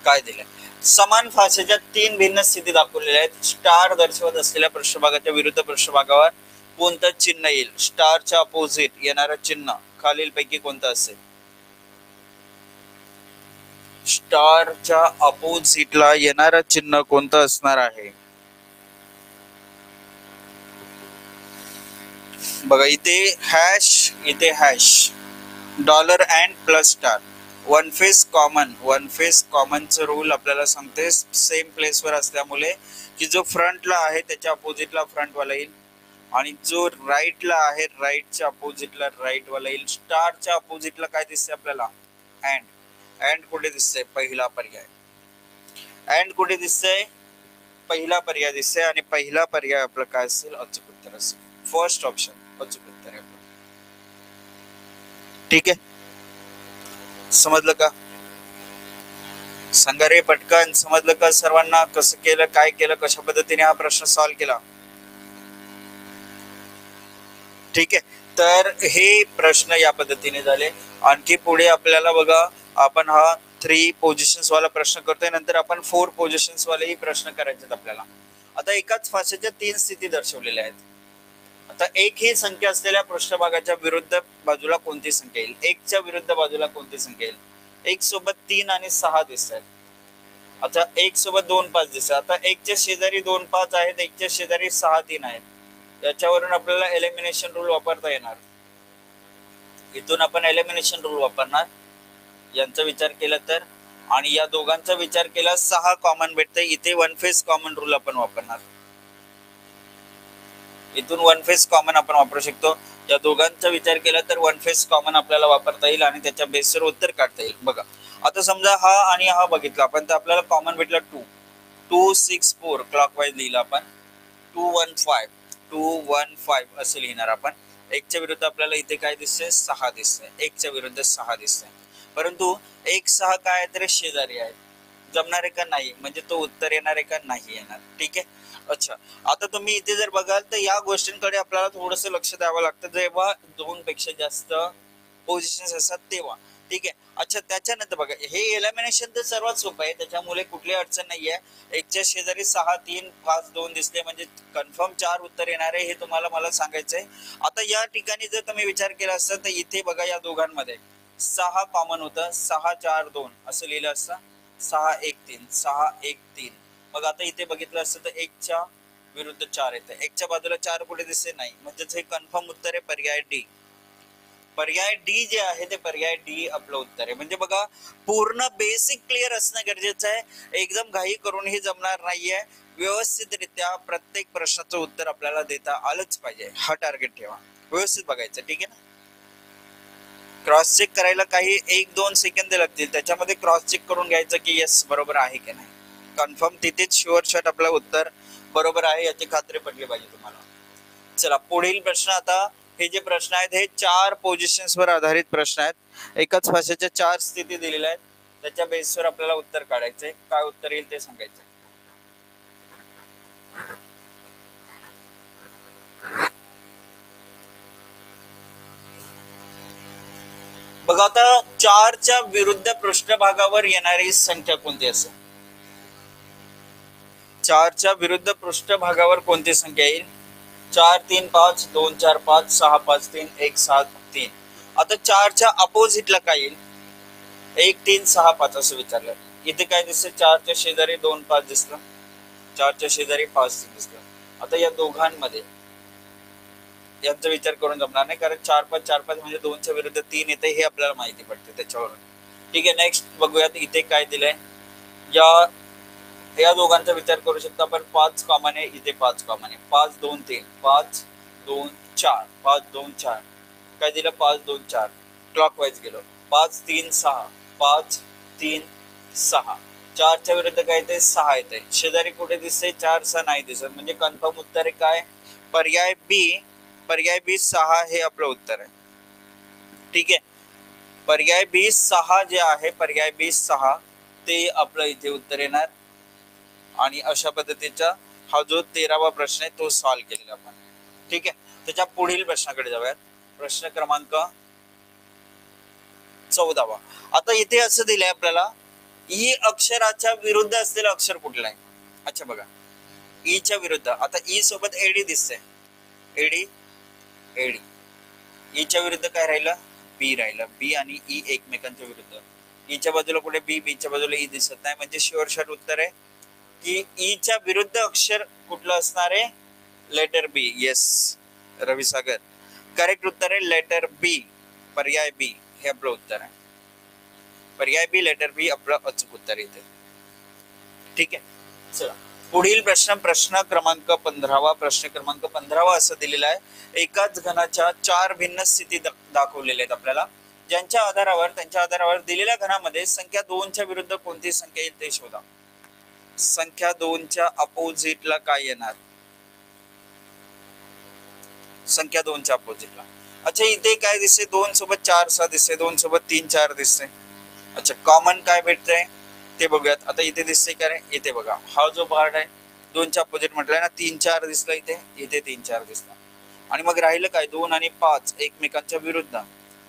काय दिलंय. समान फासेच्या 3 भिन्न स्थिती दाखवलेल्या आहेत. स्टार दर्शवत असलेल्या पृष्ठभागाच्या विरुद्ध पृष्ठभागावर कोणतं चिन्ह येईल, स्टारच्या अपोजिट येणारं चिन्ह खालीलपैकी कोणतं असेल. स्टारच्या अपोजिटला येणारं चिन्ह कोणतं असणार आहे. बघा, इथे हॅश, इथे hash, dollar and plus star, one face कॉमनचं रूल आपल्याला सांगते, सेम प्लेसवर असल्यामुळे की जो फ्रंटला आहे त्याच्या अपोजिटला फ्रंटवाला येईल, आणि जो राईटला आहे राईटच्या अपोजिटला राईटवाला येईल. स्टारच्या अपोजिटला काय दिसतंय आपल्याला, अँड. अँड कुठे दिसतंय, पहिला पर्याय. अँड कुठे दिसतंय, पहिला पर्याय दिसतंय, आणि पहिला पर्याय आपलं काय असेल, अचूक उत्तर असेल. फर्स्ट ऑप्शन अचूक उत्तर आहे. ठीक आहे, समजलं का, सांगा रे पटकन, समजलं का सर्वांना, कसं केलं, काय केलं, कशा पद्धतीने हा प्रश्न सॉल्व्ह केला. ठीक आहे, तर हे प्रश्न या पद्धतीने झाले. आणखी पुढे आपल्याला बघा, आपण हा 3 पोझिशन्स वाला प्रश्न करतोय, नंतर आपण 4 पोझिशन्स वालेही प्रश्न करायचे आपल्याला. आता एकाच फासेच्या 3 स्थिती दर्शवलेल्या आहेत. आता एक ही संख्या असलेल्या पृष्ठभागाच्या विरुद्ध बाजूला कोणती संख्या येईल, 1 च्या विरुद्ध बाजूला कोणती संख्या येईल. 1 सोबत 3 आणि 6 दिसत आहेत. आता 1 सोबत 2 5 दिसत. आता 1 च्या शेजारी 2 5 आहेत, 1 च्या शेजारी 6 3 आहेत. याच्यावरून आपल्याला एलिमिनेशन रूल वापरता येणार. इथून आपण एलिमिनेशन रूल वापरणार, यांचा विचार केला तर, आणि या दोघांचा विचार केला 6 कॉमन भेटते, इथे वन फेस कॉमन रूल आपण वापरणार. इथून वन फेस कॉमन आपण वापरू शकतो. या दोघांचा विचार केला तर वन फेस कॉमन आपल्याला वापरता येईल, आणि त्याच्या बेसवर उत्तर काढता येईल. बघा, आता समजा हा आणि हा बघितला आपण, तर आपल्याला कॉमन भेटला 2. 264 क्लॉकवाईज लिहिलं आपण. 215 असे लिहिणार आपण. एकच्या विरुद्ध आपल्याला इथे काय दिसतंय 6 दिसतंय. एकच्या विरुद्ध 6 दिसतंय. परंतु 1 6 काय तर शेजारी आहे. जमणार आहे का नाही, म्हणजे तो उत्तर येणार आहे का नाही येणार. ठीक आहे. अच्छा, आता तुम्ही इथे जर बघाल तर या गोष्टींकडे आपल्याला थोडस लक्ष द्यावं लागतं जेव्हा 2 पेक्षा जास्त पोझिशन्स असतात तेव्हा. ठीक आहे. अच्छा, त्याच्यानंतर बघा हे एलिमिनेशन तर सर्वात सोपं आहे, त्याच्यामुळे कुठली अडचण नाहीये. एकच्या शेजारी 6 3 5 2 दिसले म्हणजे कन्फर्म 4 उत्तर येणार आहे, हे तुम्हाला मला सांगायचंय. आता या ठिकाणी जर तुम्ही विचार केला असता तर इथे बघा या दोघांमध्ये 6 कॉमन होतं. 6 4 2 असं लिहिलं असतं. 6 1 3 6 1 3. मग आता इथे बघितलं असतं तर 1च्या विरुद्ध 4 येतं. 1च्या बाजूला 4 कुठे दिसते नाही, म्हणजेच हे कन्फर्म उत्तर आहे पर्याय डी. पर्याय डी जे आहे ते पर्याय डी आपलं उत्तर आहे. म्हणजे बघा पूर्ण बेसिक क्लिअर असणं गरजेचं आहे. एकदम घाई करून हे जमणार नाहीये. व्यवस्थितरित्या प्रत्येक प्रश्नाचं उत्तर आपल्याला देता आलंच पाहिजे, हा टार्गेट ठेवा. व्यवस्थित बघायचं. ठीक आहे ना. क्रॉस चेक करायला काही 1-2 सेकंद लागतील, त्याच्यामध्ये क्रॉस चेक करून घ्यायचं की येस बरोबर आहे की नाही. कन्फर्म तिथेच शुअर शॉट आपलं उत्तर बरोबर आहे याची खात्री पडली पाहिजे तुम्हाला. चला पुढील प्रश्न. आता हे जे प्रश्न आहेत हे 4 पोझिशन्स वर आधारित प्रश्न आहेत. एकाच भाषेच्या 4 स्थिती दिलेल्या आहेत, त्याच्या बेसवर आपल्याला उत्तर काढायचंय. काय उत्तर येईल ते सांगायचं. बघा आता 4च्या विरुद्ध पृष्ठभागावर येणारी संख्या कोणती असेल. 4च्या विरुद्ध पृष्ठभागावर कोणती संख्या येईल. 4 3 5 2 4 5 6 5 3 1 7 3. आता 4च्या अपोजिटला काय येईल. 1 3 6 5 असं विचारलं. इथे काय दिसतं 4च्या शेजारी 2 5 दिसलं. 4च्या शेजारी 5 दिसलं. आता या दोघांमध्ये यांचा विचार करून जमणार नाही, कारण 4 5 4 5 म्हणजे 2च्या विरुद्ध 3 येते हे आपल्याला माहिती पडते त्याच्यावरून. ठीक आहे. नेक्स्ट बघूयात इथे काय दिलंय. या दोघांचा विचार करू शकतो आपण. 5 कॉमन आहे, इथे 5 कॉमन आहे. 5 2 3 5 2 4 5 2 4 काय दिलं 5 2 4. क्लॉकवाईज गेलो. 5 3 6 5 3 6. 4च्या विरुद्ध काय येते 6 येते. शेजारी कुठे दिसते 4 6 नाही दिसत, म्हणजे कन्फर्म उत्तर आहे काय पर्याय बी. पर्याय बी 6 हे आपलं उत्तर आहे. ठीक आहे. पर्याय बी 6 जे आहे पर्याय बी 6 ते आपलं इथे उत्तर येणार. आणि अशा पद्धतीचा हा जो 13वा प्रश्न आहे तो सॉल्व्ह केलेला आपण. ठीक आहे. त्याच्या पुढील प्रश्नाकडे जाऊयात. प्रश्न क्रमांक 14वा. आता इथे असं दिलंय आपल्याला ई अक्षराच्या विरुद्ध असलेलं अक्षर कुठलं आहे. अच्छा बघा ई च्या विरुद्ध. आता ई सोबत एडी दिसते. Eddy eddy. ई च्या विरुद्ध काय राहिलं बी राहिलं. बी आणि ई एकमेकांच्या विरुद्ध. ई च्या बाजूला कुठे बी, बी च्या बाजूला ई दिसत नाही, म्हणजे शुअर शॉट उत्तर आहे की ई च्या विरुद्ध अक्षर कुठलं असणार आहे लेटर बी. येस रवी सागर, करेक्ट उत्तर आहे लेटर बी. पर्याय बी हे आपलं उत्तर आहे. पर्याय बी लेटर बी आपलं अचूक उत्तर येते. ठीक आहे. चला पुढील प्रश्न. प्रश्न क्रमांक 15वा. प्रश्न क्रमांक 15वा असं दिलेला आहे. एकाच घनाच्या 4 भिन्न स्थिती दाखवलेल्या आहेत आपल्याला, त्यांच्या आधारावर दिलेल्या घनामध्ये संख्या 2च्या विरुद्ध कोणती संख्या येईल ते शोधा. संख्या 2च्या अपोजिटला काय येणार. संख्या 2च्या अपोजिटला. अच्छा इथे काय दिसते 2 सोबत 4 6 दिसते. 2 सोबत 3 4 दिसते. अच्छा कॉमन काय भेटतंय ते बघूयात. आता इथे दिसते का रे. इथे बघा हा जो पार्ट आहे 2च्या अपोजिट म्हटलंय ना 3 4 दिसलं. इथे इथे 3 4 दिसलं. आणि मग राहिलं काय 2 आणि 5 एकमेकांच्या विरुद्ध.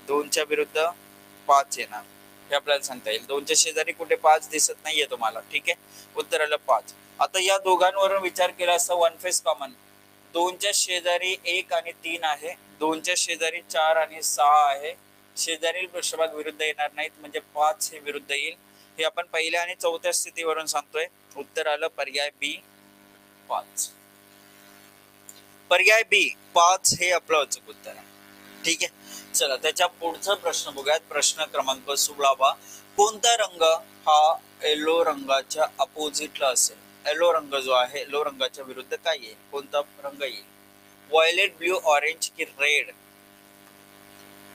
2च्या विरुद्ध 5 येणार हे आपल्याला सांगता येईल. 2च्या शेजारी कुठे 5 दिसत नाहीये तुम्हाला. ठीक आहे. उत्तर आलं 5. आता या दोघांवरून विचार केला असता वन फेस कॉमन. 2च्या शेजारी 1 आणि 3 आहे. 2च्या शेजारी 4 आणि 6 आहे. शेजारील पृष्ठभाग विरुद्ध येणार नाहीत, म्हणजे 5 हे विरुद्ध येईल. हे आपण पहिल्या आणि 4थ्या स्थितीवरून सांगतोय. उत्तर आलं पर्याय बी 5. पर्याय बी 5 हे आपलं अचूक उत्तर आहे. ठीक आहे. चला त्याच्या पुढचा प्रश्न बघूयात. प्रश्न क्रमांक 16वा. कोणता रंग हा येलो रंगाच्या अपोजिटला असेल. येलो रंग जो आहे येलो रंगाच्या विरुद्ध काय येईल. कोणता रंग येईल. व्हायलेट ब्ल्यू ऑरेंज की red.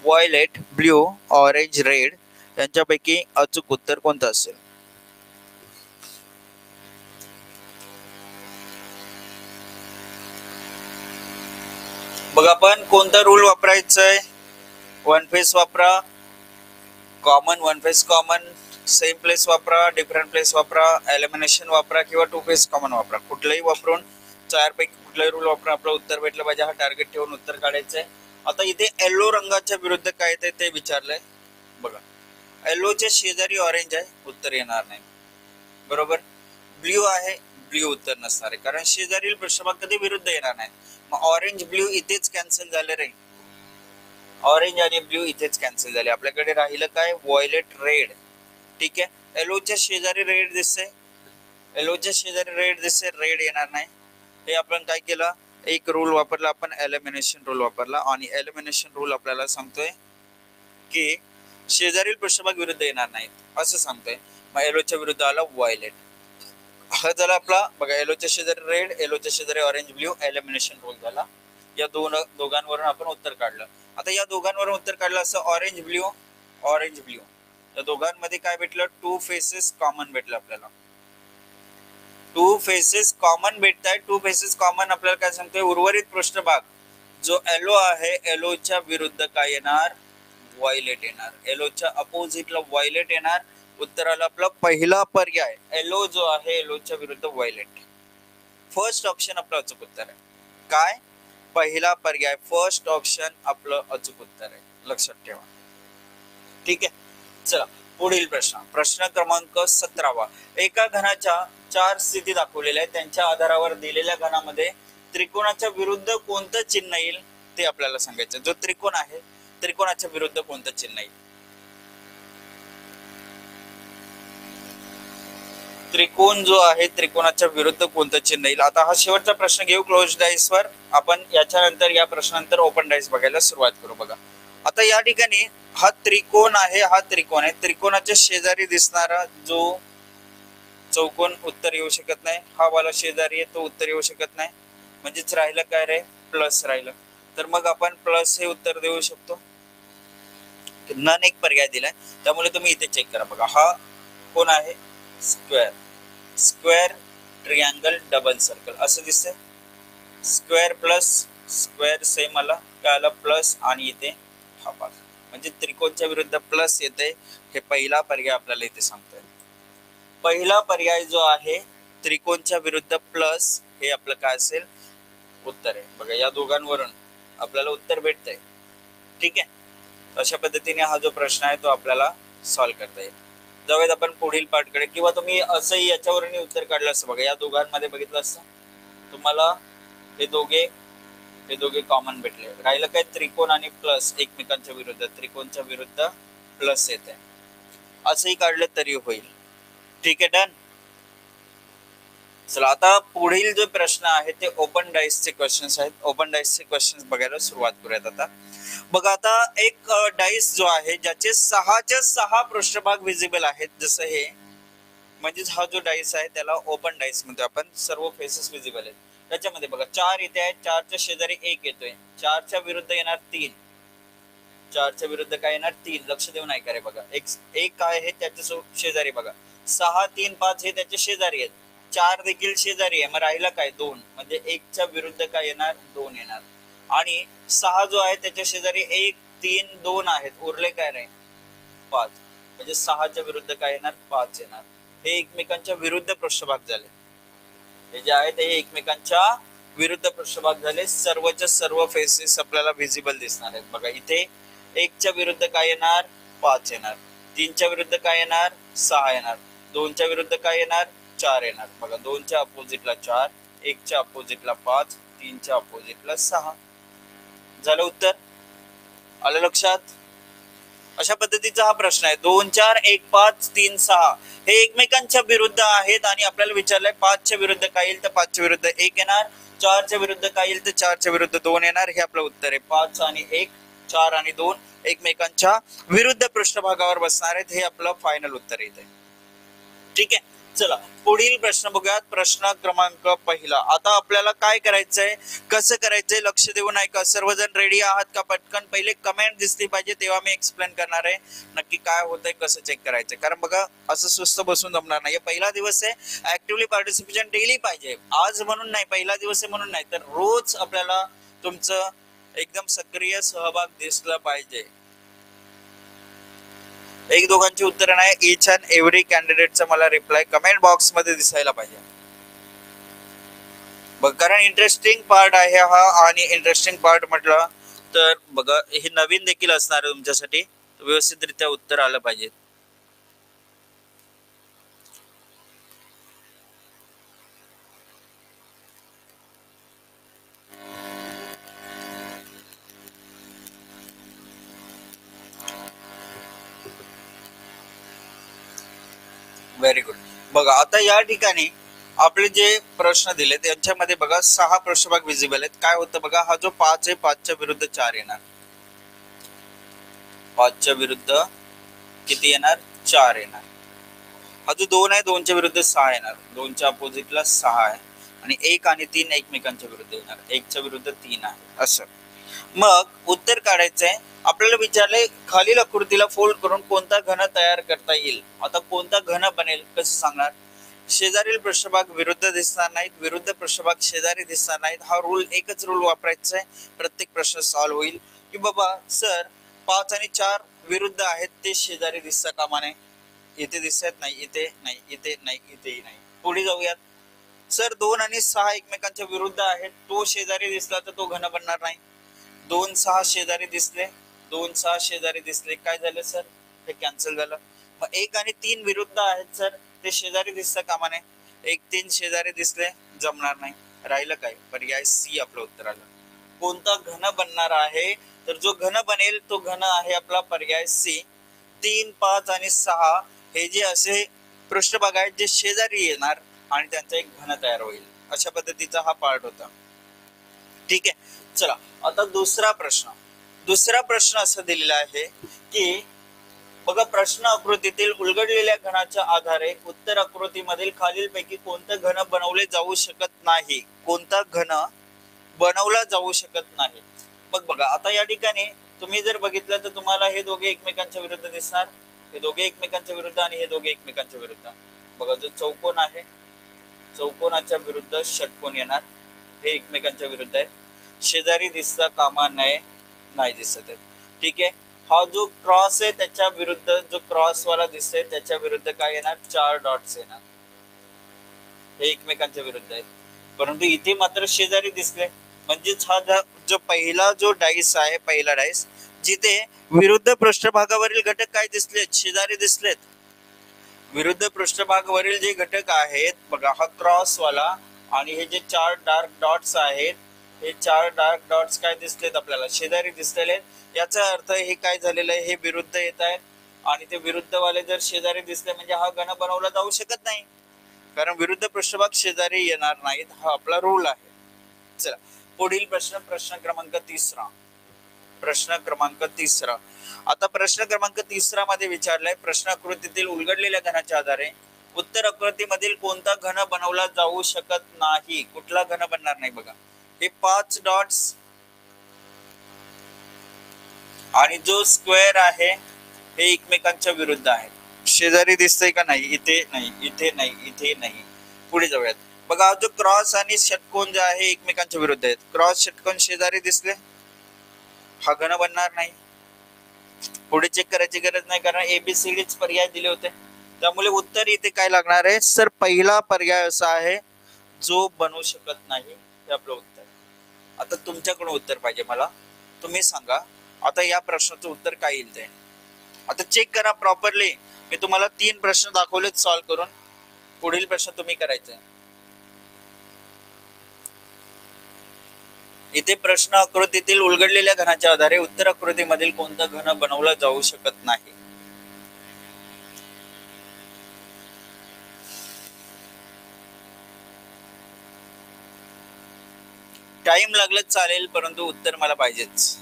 Violet blue orange red यांच्यापैकी अचूक उत्तर कोणतं असेल. बघा आपण कोणता रूल वापरायचा आहे. वन फेस वापरा, common one face common, same place वापरा, डिफरंट प्लेस वापरा, एलिमिनेशन वापरा किंवा टू फेस कॉमन वापरा. कुठलंही वापरून चारपैकी कुठलाही रूल वापरून आपलं उत्तर भेटलं पाहिजे. हा टार्गेट ठेवून उत्तर काढायचंय. आता इथे येलो रंगाच्या विरुद्ध काय ते विचारलंय. बघा येलोच्या शेजारी ऑरेंज आहे, उत्तर येणार नाही. बरोबर. ब्ल्यू आहे, ब्ल्यू उत्तर नसणार आहे कारण शेजारील पृष्ठभाग कधी विरुद्ध येणार नाही. मग ऑरेंज ब्ल्यू इथेच कॅन्सल झाले रे. ऑरेंज आणि ब्ल्यू इथेच कॅन्सल झाले. आपल्याकडे राहिलं काय, व्हायलेट रेड. ठीक आहे. येलोच्या शेजारी रेड दिसते, येलोच्या शेजारी रेड दिसते, रेड येणार नाही. हे आपण काय केलं, एक रूल वापरला आपण, एलिमिनेशन रूल वापरला. आणि एलिमिनेशन रूल आपल्याला सांगतोय की शेजारील पृष्ठभाग विरुद्ध येणार नाहीत असं सांगतोय. मग येलोच्या विरुद्ध आला व्हायलेट. हा झाला आपला. बघा येलोच्या शेजारी रेड, येलोच्या शेजारी ऑरेंज ब्ल्यू, एलिमिनेशन रूल झाला. या दोघांवरून आपण उत्तर काढलं. आता या दोघांवरून उत्तर काढलं असं ऑरेंज ब्ल्यू, ऑरेंज ब्ल्यू. या दोघांमध्ये काय भेटलं, टू फेसेस कॉमन भेटलं आपल्याला. टू फेसेस कॉमन भेटत आहे. टू फेसेस कॉमन आपल्याला काय सांगतोय, उर्वरित पृष्ठभाग जो येलो आहे, येलोच्या विरुद्ध काय येणार, व्हायलेट येणार. येलोच्या अपोजिटला व्हायलेट येणार. उत्तराला आपला पहिला पर्याय येलो जो आहे, येलोच्या विरुद्ध व्हायलेट. फर्स्ट ऑप्शन आपलं अचूक उत्तर आहे. काय, पहिला पर्याय, फर्स्ट ऑप्शन आपलं अचूक उत्तर आहे. लक्षात ठेवा. ठीक आहे. चला पुढील प्रश्न, प्रश्न क्रमांक 17. एका घनाच्या 4 स्थिती दाखवलेल्या आहेत. त्यांच्या आधारावर दिलेल्या घनामध्ये त्रिकोणाच्या विरुद्ध कोणतं चिन्ह येईल ते आपल्याला सांगायचं. जो त्रिकोण आहे, त्रिकोणाच्या विरुद्ध कोणतं चिन्ह येईल. त्रिकोण जो आहे, त्रिकोणाच्या विरुद्ध कोणतं चिन्ह येईल. आता हा शेवटचा प्रश्न घेऊ क्लोज डाईस वर. आपण याच्यानंतर या प्रश्नानंतर ओपन डाईस बघायला सुरुवात करू. बघा आता या ठिकाणी हा त्रिकोण आहे, हा त्रिकोण आहे. त्रिकोणाच्या शेजारी दिसणारा जो चौकोन उत्तर येऊ शकत नाही. हा वाला शेजारी आहे, तो उत्तर येऊ शकत नाही. म्हणजेच राहिलं काय रे, प्लस राहिलं. तर मग आपण प्लस हे उत्तर देऊ शकतो. नन एक पर्याय दिलाय, त्यामुळे तुम्ही इथे चेक करा. बघा हा कोण आहे, स्क्वेअर. स्क्वेअर, ट्रियांगल, डबल सर्कल असं दिसतंय. स्क्वेअर प्लस स्क्वेअर सेम आला, काय आला, प्लस. आणि इथे हा भाग म्हणजे त्रिकोणच्या विरुद्ध प्लस येते. हे पहिला पर्याय आपल्याला इथे सांगतोय. पहिला पर्याय जो आहे त्रिकोणच्या विरुद्ध प्लस, हे आपलं काय असेल, उत्तर आहे. बघा या दोघांवरून आपल्याला उत्तर भेटतंय. ठीक आहे. अशा पद्धतीने हा जो प्रश्न आहे तो आपल्याला सॉल्व्ह करता येईल. जाऊयात आपण पुढील पार्टकडे. किंवा तुम्ही असंही याच्यावरून उत्तर काढलं असतं. बघा या दोघांमध्ये बघितलं असतं तुम्हाला, हे दोघे कॉमन भेटले. राहिलं काय, त्रिकोण आणि प्लस एकमेकांच्या विरुद्ध, त्रिकोणच्या विरुद्ध प्लस येते. असंही काढलं तरी होईल. ठीक आहे, डन. चला आता पुढील जो प्रश्न आहे ते ओपन डाईसचे क्वेश्चन्स आहेत. ओपन डाईसचे क्वेश्चन्स बघायला सुरुवात करूयात आता. बघा आता एक डाईस जो आहे ज्याचे 6च्या 6 पृष्ठभाग विजिबल आहेत, जसं हे, म्हणजेच हा जो डाईस आहे त्याला ओपन डाईस म्हणतो आपण. सर्व फेसेस विजिबल आहेत. त्याच्यामध्ये बघा 4 इथे आहेत, 4च्या शेजारी 1 येतोय, 4च्या विरुद्ध येणार 3, 4च्या विरुद्ध काय येणार 3. लक्ष देऊन ऐका रे. बघा एक आहे त्याच्या शेजारी, बघा 6, 3, 5 हे त्याच्या शेजारी आहेत. 4 देखील शेजारी आहे. मग राहिला काय, 2. म्हणजे 1च्या विरुद्ध काय येणार, 2 येणार. आणि 6 जो आहे त्याच्या शेजारी 1, 3, 2 आहेत. उरले काय रे, 5. म्हणजे 6च्या विरुद्ध काय येणार, 5 येणार. हे एकमेकांच्या विरुद्ध पृष्ठभाग झाले. हे जे आहेत हे एकमेकांच्या विरुद्ध पृष्ठभाग झाले. सर्वच्या सर्व फेसेस आपल्याला विजिबल दिसणार आहेत. बघा इथे 1च्या विरुद्ध काय येणार, 5 येणार. 3च्या विरुद्ध काय येणार, 6 येणार. 2च्या विरुद्ध काय येणार, 4 येणार. बघा 2च्या अपोजिटला 4, 1च्या अपोजिटला 5, 3च्या अपोजिटला 6. झालं उत्तर. आलं लक्षात. अशा पद्धतीचा हा प्रश्न आहे. 2, 4, 1, 5, 3, 6 हे एकमेकांच्या विरुद्ध आहेत. आणि आपल्याला विचारलंय 5च्या विरुद्ध काय येईल, तर 5च्या विरुद्ध 1 येणार. 4च्या विरुद्ध काय येईल, तर 4च्या विरुद्ध 2 येणार. हे आपलं उत्तर आहे. 5 आणि 1, 4 आणि 2 एकमेकांच्या विरुद्ध पृष्ठभागावर बसणार आहेत. हे आपलं फायनल उत्तर येत आहे. ठीक आहे. चला पुढील प्रश्न बघूयात. प्रश्न क्रमांक पहिला. आता आपल्याला काय करायचंय, कसं करायचंय, लक्ष देऊन ऐका. सर्वजण रेडी आहात का? पटकन पहिले कमेंट दिसली पाहिजे, तेव्हा मी एक्सप्लेन करणार आहे नक्की काय होतंय, कसं चेक करायचंय. कारण बघा असं सुस्त बसून जमणार नाही. पहिला दिवस आहे, ऍक्टिव्हली पार्टिसिपेशन डेली पाहिजे. आज म्हणून नाही, पहिला दिवस आहे म्हणून नाही, तर रोज आपल्याला तुमचं एकदम सक्रिय सहभाग दिसला पाहिजे. एक दोघांची उत्तर नाही, इच अँड एव्हरी कॅन्डिडेटचा मला रिप्लाय कमेंट बॉक्स मध्ये दिसायला पाहिजे. बघ, कारण इंटरेस्टिंग पार्ट आहे हा, आणि इंटरेस्टिंग पार्ट म्हटलं तर बघा हे नवीन देखील असणार आहे तुमच्यासाठी, व्यवस्थितरित्या उत्तर आलं पाहिजे. Very good. बघा आता या ठिकाणी आपले जे प्रश्न दिलेत यांच्यामध्ये बघा 6 पृष्ठभाग विजिबल आहेत. काय होतं बघा, हा जो 5 आहे 5च्या विरुद्ध 4 येणार, 5च्या विरुद्ध किती येणार, 4 येणार. हा जो 2 आहे 2च्या विरुद्ध 6 येणार, 2च्या अपोजिटला 6 आहे, आणि 1 आणि 3 एकमेकांच्या विरुद्ध येणार, 1च्या विरुद्ध 3 आहे असं. मग उत्तर काढायचंय आपल्याला. विचारले खालील आकृतीला फोल्ड करून कोणता घन तयार करता येईल. आता कोणता घन बनेल कसं सांगणार. शेजारील पृष्ठभाग विरुद्ध दिसणार नाहीत, विरुद्ध पृष्ठभाग शेजारी दिसणार नाहीत. हा रूल, एकच रूल वापरायचा आहे, प्रत्येक प्रश्न सॉल्व्ह होईल. की बाबा सर 5 आणि 4 विरुद्ध आहेत, ते शेजारी दिसता कामा नये. इथे दिसत नाही, इथे नाही, इथे नाही, इथेही नाही. पुढे जाऊयात. सर 2 आणि 6 एकमेकांच्या विरुद्ध आहेत, तो शेजारी दिसला तर तो घन बनणार नाही. 2 6 शेजारी दिसले, 2 6 शेजारी दिसले, काय झालं सर, हे कॅन्सल झालं. मग 1 आणि 3 विरुद्ध आहेत सर, ते शेजारी दिसता कामा नये. 1 3 शेजारी दिसले, जमणार नाही. राहिलं काय, पर्याय सी आपलं उत्तर आलं. कोणता घन बनणार आहे, तर जो घन बनेल तो घन आहे आपला पर्याय सी. 3 5 आणि 6 हे जे असे पृष्ठभाग आहेत जे शेजारी येणार आणि त्यांचा एक घन तयार होईल, अशा पद्धतीचा हा पार्ट होता. ठीक आहे, चला आता दुसरा प्रश्न. दुसरा प्रश्न असा दिलेला आहे की बघा, प्रश्न आकृतीतील उलगडलेल्या घनाच्या आधारे उत्तर आकृतीमधील खालीलपैकी कोणतं घन बनवले जाऊ शकत नाही. कोणता घन बनवला जाऊ शकत नाही. मग बघा आता या ठिकाणी तुम्ही जर बघितलं तर तुम्हाला हे दोघे एकमेकांच्या विरुद्ध दिसणार, हे दोघे एकमेकांच्या विरुद्ध आणि हे दोघे एकमेकांच्या विरुद्ध. बघा जो चौकोन आहे, चौकोनाच्या विरुद्ध षटकोन येणार, हे एकमेकांच्या विरुद्ध आहे, शेजारी दिसता कामा नये, नाही दिसत आहे. ठीक आहे, हा जो क्रॉस आहे त्याच्या विरुद्ध, जो क्रॉस वाला दिसतोय त्याच्या विरुद्ध काय येणार, 4 डॉट्स येणार, हे एकमेकांच्या विरुद्ध आहेत. परंतु इथे मात्र शेजारी दिसले, म्हणजेच हा जो पहिला जो डाईस आहे, पहिला डाईस जिथे विरुद्ध पृष्ठभागावरील घटक काय दिसलेत, शेजारी दिसलेत. विरुद्ध पृष्ठभागावरील जे घटक आहेत बघा, हा क्रॉस वाला आणि हे जे 4 डार्क डॉट्स आहेत, हे 4 डार्क डॉट्स काय दिसलेत आपल्याला, शेजारी दिसलेले. याचा अर्थ हे काय झालेलं आहे, हे विरुद्ध येत आहेत, आणि ते विरुद्ध वाले जर शेजारी दिसले म्हणजे हा घन बनवला जाऊ शकत नाही, कारण विरुद्ध पृष्ठभाग शेजारी येणार नाहीत, हा आपला रूल आहे. चला पुढील प्रश्न, प्रश्न क्रमांक 3. प्रश्न क्रमांक 3. आता प्रश्न क्रमांक 3 मध्ये विचारलाय, प्रश्न आकृतीतील उलगडलेल्या घनाच्या आधारे उत्तर आकृतीमधील कोणता घन बनवला जाऊ शकत नाही. कुठला घन बनणार नाही. बघा हे 5 डॉट्स आणि जो स्क्वेअर आहे हे एकमेकांच्या विरुद्ध आहे, शेजारी दिसतंय का नाही, इथे नाही, इथे नाही, इथे नाही. पुढे जाऊयात. बघा जो क्रॉस आणि षटकोन जे आहे एकमेकांच्या विरुद्ध आहेत, क्रॉस षटकोन शेजारी दिसले, हा घन बनणार नाही. पुढे चेक करायची गरज नाही, कारण एबीसीडीच पर्याय दिले होते, त्यामुळे उत्तर इथे काय लागणार आहे सर, पहिला पर्याय असा आहे जो बनवू शकत नाही, हे आपलं उत्तर. आता तुमच्याकडून उत्तर पाहिजे मला, तुम्ही सांगा आता या प्रश्नाचं उत्तर काय येईल ते. आता चेक करा प्रॉपरली, मी तुम्हाला 3 प्रश्न दाखवलेत सॉल्व्ह करून, पुढील प्रश्न तुम्ही करायचे. इथे प्रश्न आकृतीतील उलगडलेल्या घनाच्या आधारे उत्तर आकृतीमधील कोणता घन बनवला जाऊ शकत नाही. टाइम लागलं चालेल, परंतु उत्तर मला पाहिजेच.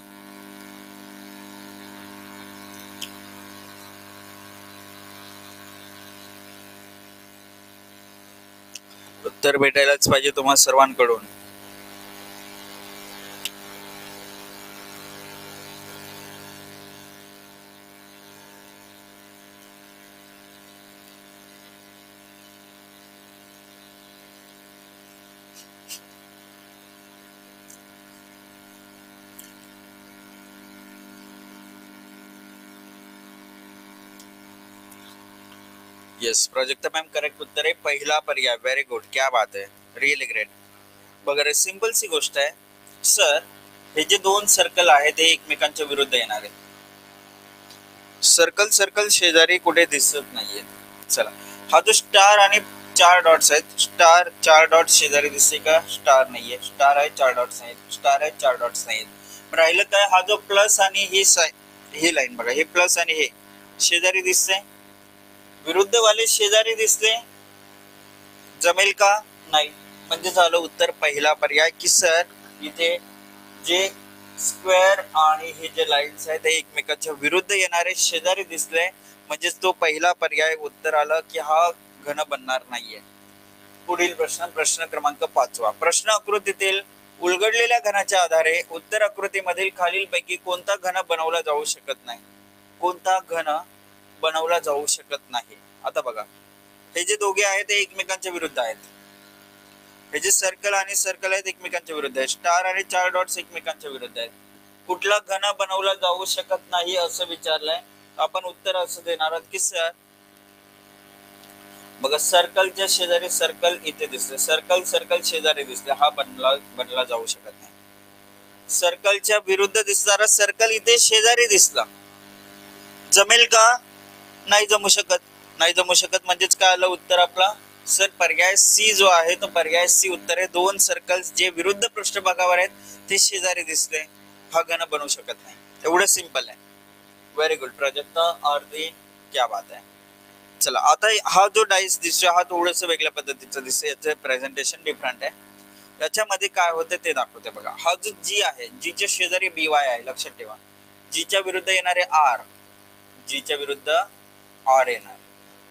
उत्तर भेटायलाच पाहिजे तुम्हा सर्वांकडून. येस प्राजक्ता मॅम करेक्ट उत्तर आहे पहिला पर्याय. व्हेरी गुड, क्या बात आहे, रिअली ग्रेट. बघा सिंपल सी गोष्ट आहे सर, हे जे दोन सर्कल आहेत ते एकमेकांच्या विरुद्ध येणार आहेत. सर्कल सर्कल शेजारी कुठे दिसत नाहीये. चला हा जो स्टार आणि चार डॉट्स आहेत, स्टार चार डॉट शेजारी दिसते का? स्टार नाहीये. स्टार आहे चार डॉट्स नाहीत. स्टार आहे चार डॉट्स नाहीत. राहिलं काय? हा जो प्लस आणि ही लाईन बघा, हे प्लस आणि हे शेजारी दिसते. विरुद्ध वाले शेजारी दिसले, जमेल का? नाही. म्हणजे झालं उत्तर पहिला पर्याय की सर इथे जे स्क्वेअर आणि हे जे लाईन्स आहेत ते एकमेकांच्या विरुद्ध येणारे शेजारी दिसले, म्हणजेच तो पहिला पर्याय उत्तर आलं की हा घन बनणार नाहीये. पुढील प्रश्न, प्रश्न क्रमांक 5. प्रश्न आकृतीतील उलगडलेल्या घनाच्या आधारे उत्तर आकृतीमधील खालीलपैकी कोणता घन बनवला जाऊ शकत नाही? कोणता घन बनवला जाऊ शकत नाही? आता बघा हे जे दोघे आहेत ते एकमेकांच्या विरुद्ध आहेत. हे जे सर्कल आणि सर्कल आहेत एकमेकांच्या विरुद्ध आहेत. स्टार आणि चार डॉट्स एकमेकांच्या विरुद्ध आहेत. कुठला घन बनवला जाऊ शकत नाही असं विचारलंय. आपण उत्तर असं देणार आहोत की सर बघा सर्कलच्या शेजारी सर्कल इथे दिसले, सर्कल सर्कल शेजारी दिसले, हा बनला जाऊ शकत नाही. सर्कलच्या विरुद्ध दिसणारा सर्कल इथे शेजारी दिसला, जमेल का? नाही जमू शकत. नाही जमू शकत म्हणजेच काय आलं उत्तर आपला सर पर्याय सी जो आहे तो पर्याय सी उत्तर आहे. दोन सर्कल्स जे विरुद्ध पृष्ठभागावर आहेत ते शेजारी दिसले, हा घन बनवू शकत नाही. एवढं सिंपल आहे. व्हेरी गुड प्राजक्ता आरती, क्या बात आहे. चला आता हा जो डाईस दिसतोय हा थोडस वेगळ्या पद्धतीचं दिसतोय, याचं प्रेझेंटेशन डिफरंट आहे. याच्यामध्ये काय होतं ते दाखवते बघा. हा जो जी आहे, जीच्या शेजारी बी वाय आहे, लक्षात ठेवा. जीच्या विरुद्ध येणारे आर, जीच्या विरुद्ध आर येणार,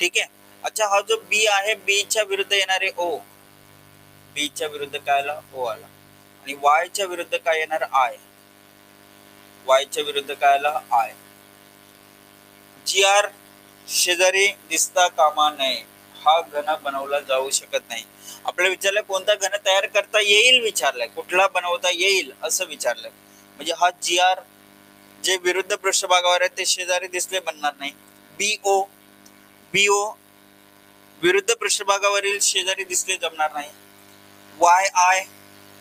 ठीक आहे. अच्छा हा जो बी आहे, बी च्या विरुद्ध येणारे ओ, बी च्या विरुद्ध काय आला? ओ आला. आणि वाय च्या विरुद्ध काय येणार? आय, वाय च्या विरुद्ध काय आला? आय. जी आर शेजारी दिसता कामा नये, हा घन बनवला जाऊ शकत नाही. आपल्याला विचारलंय कोणता घन तयार करता येईल, विचारलंय कुठला बनवता येईल असं विचारलंय. म्हणजे हा जी आर जे विरुद्ध पृष्ठभागावर आहे ते शेजारी दिसले बनणार नाही. बीओ, बीओ विरुद्ध पृष्ठभागावरील शेजारी दिसले जमणार नाही. वाय आय,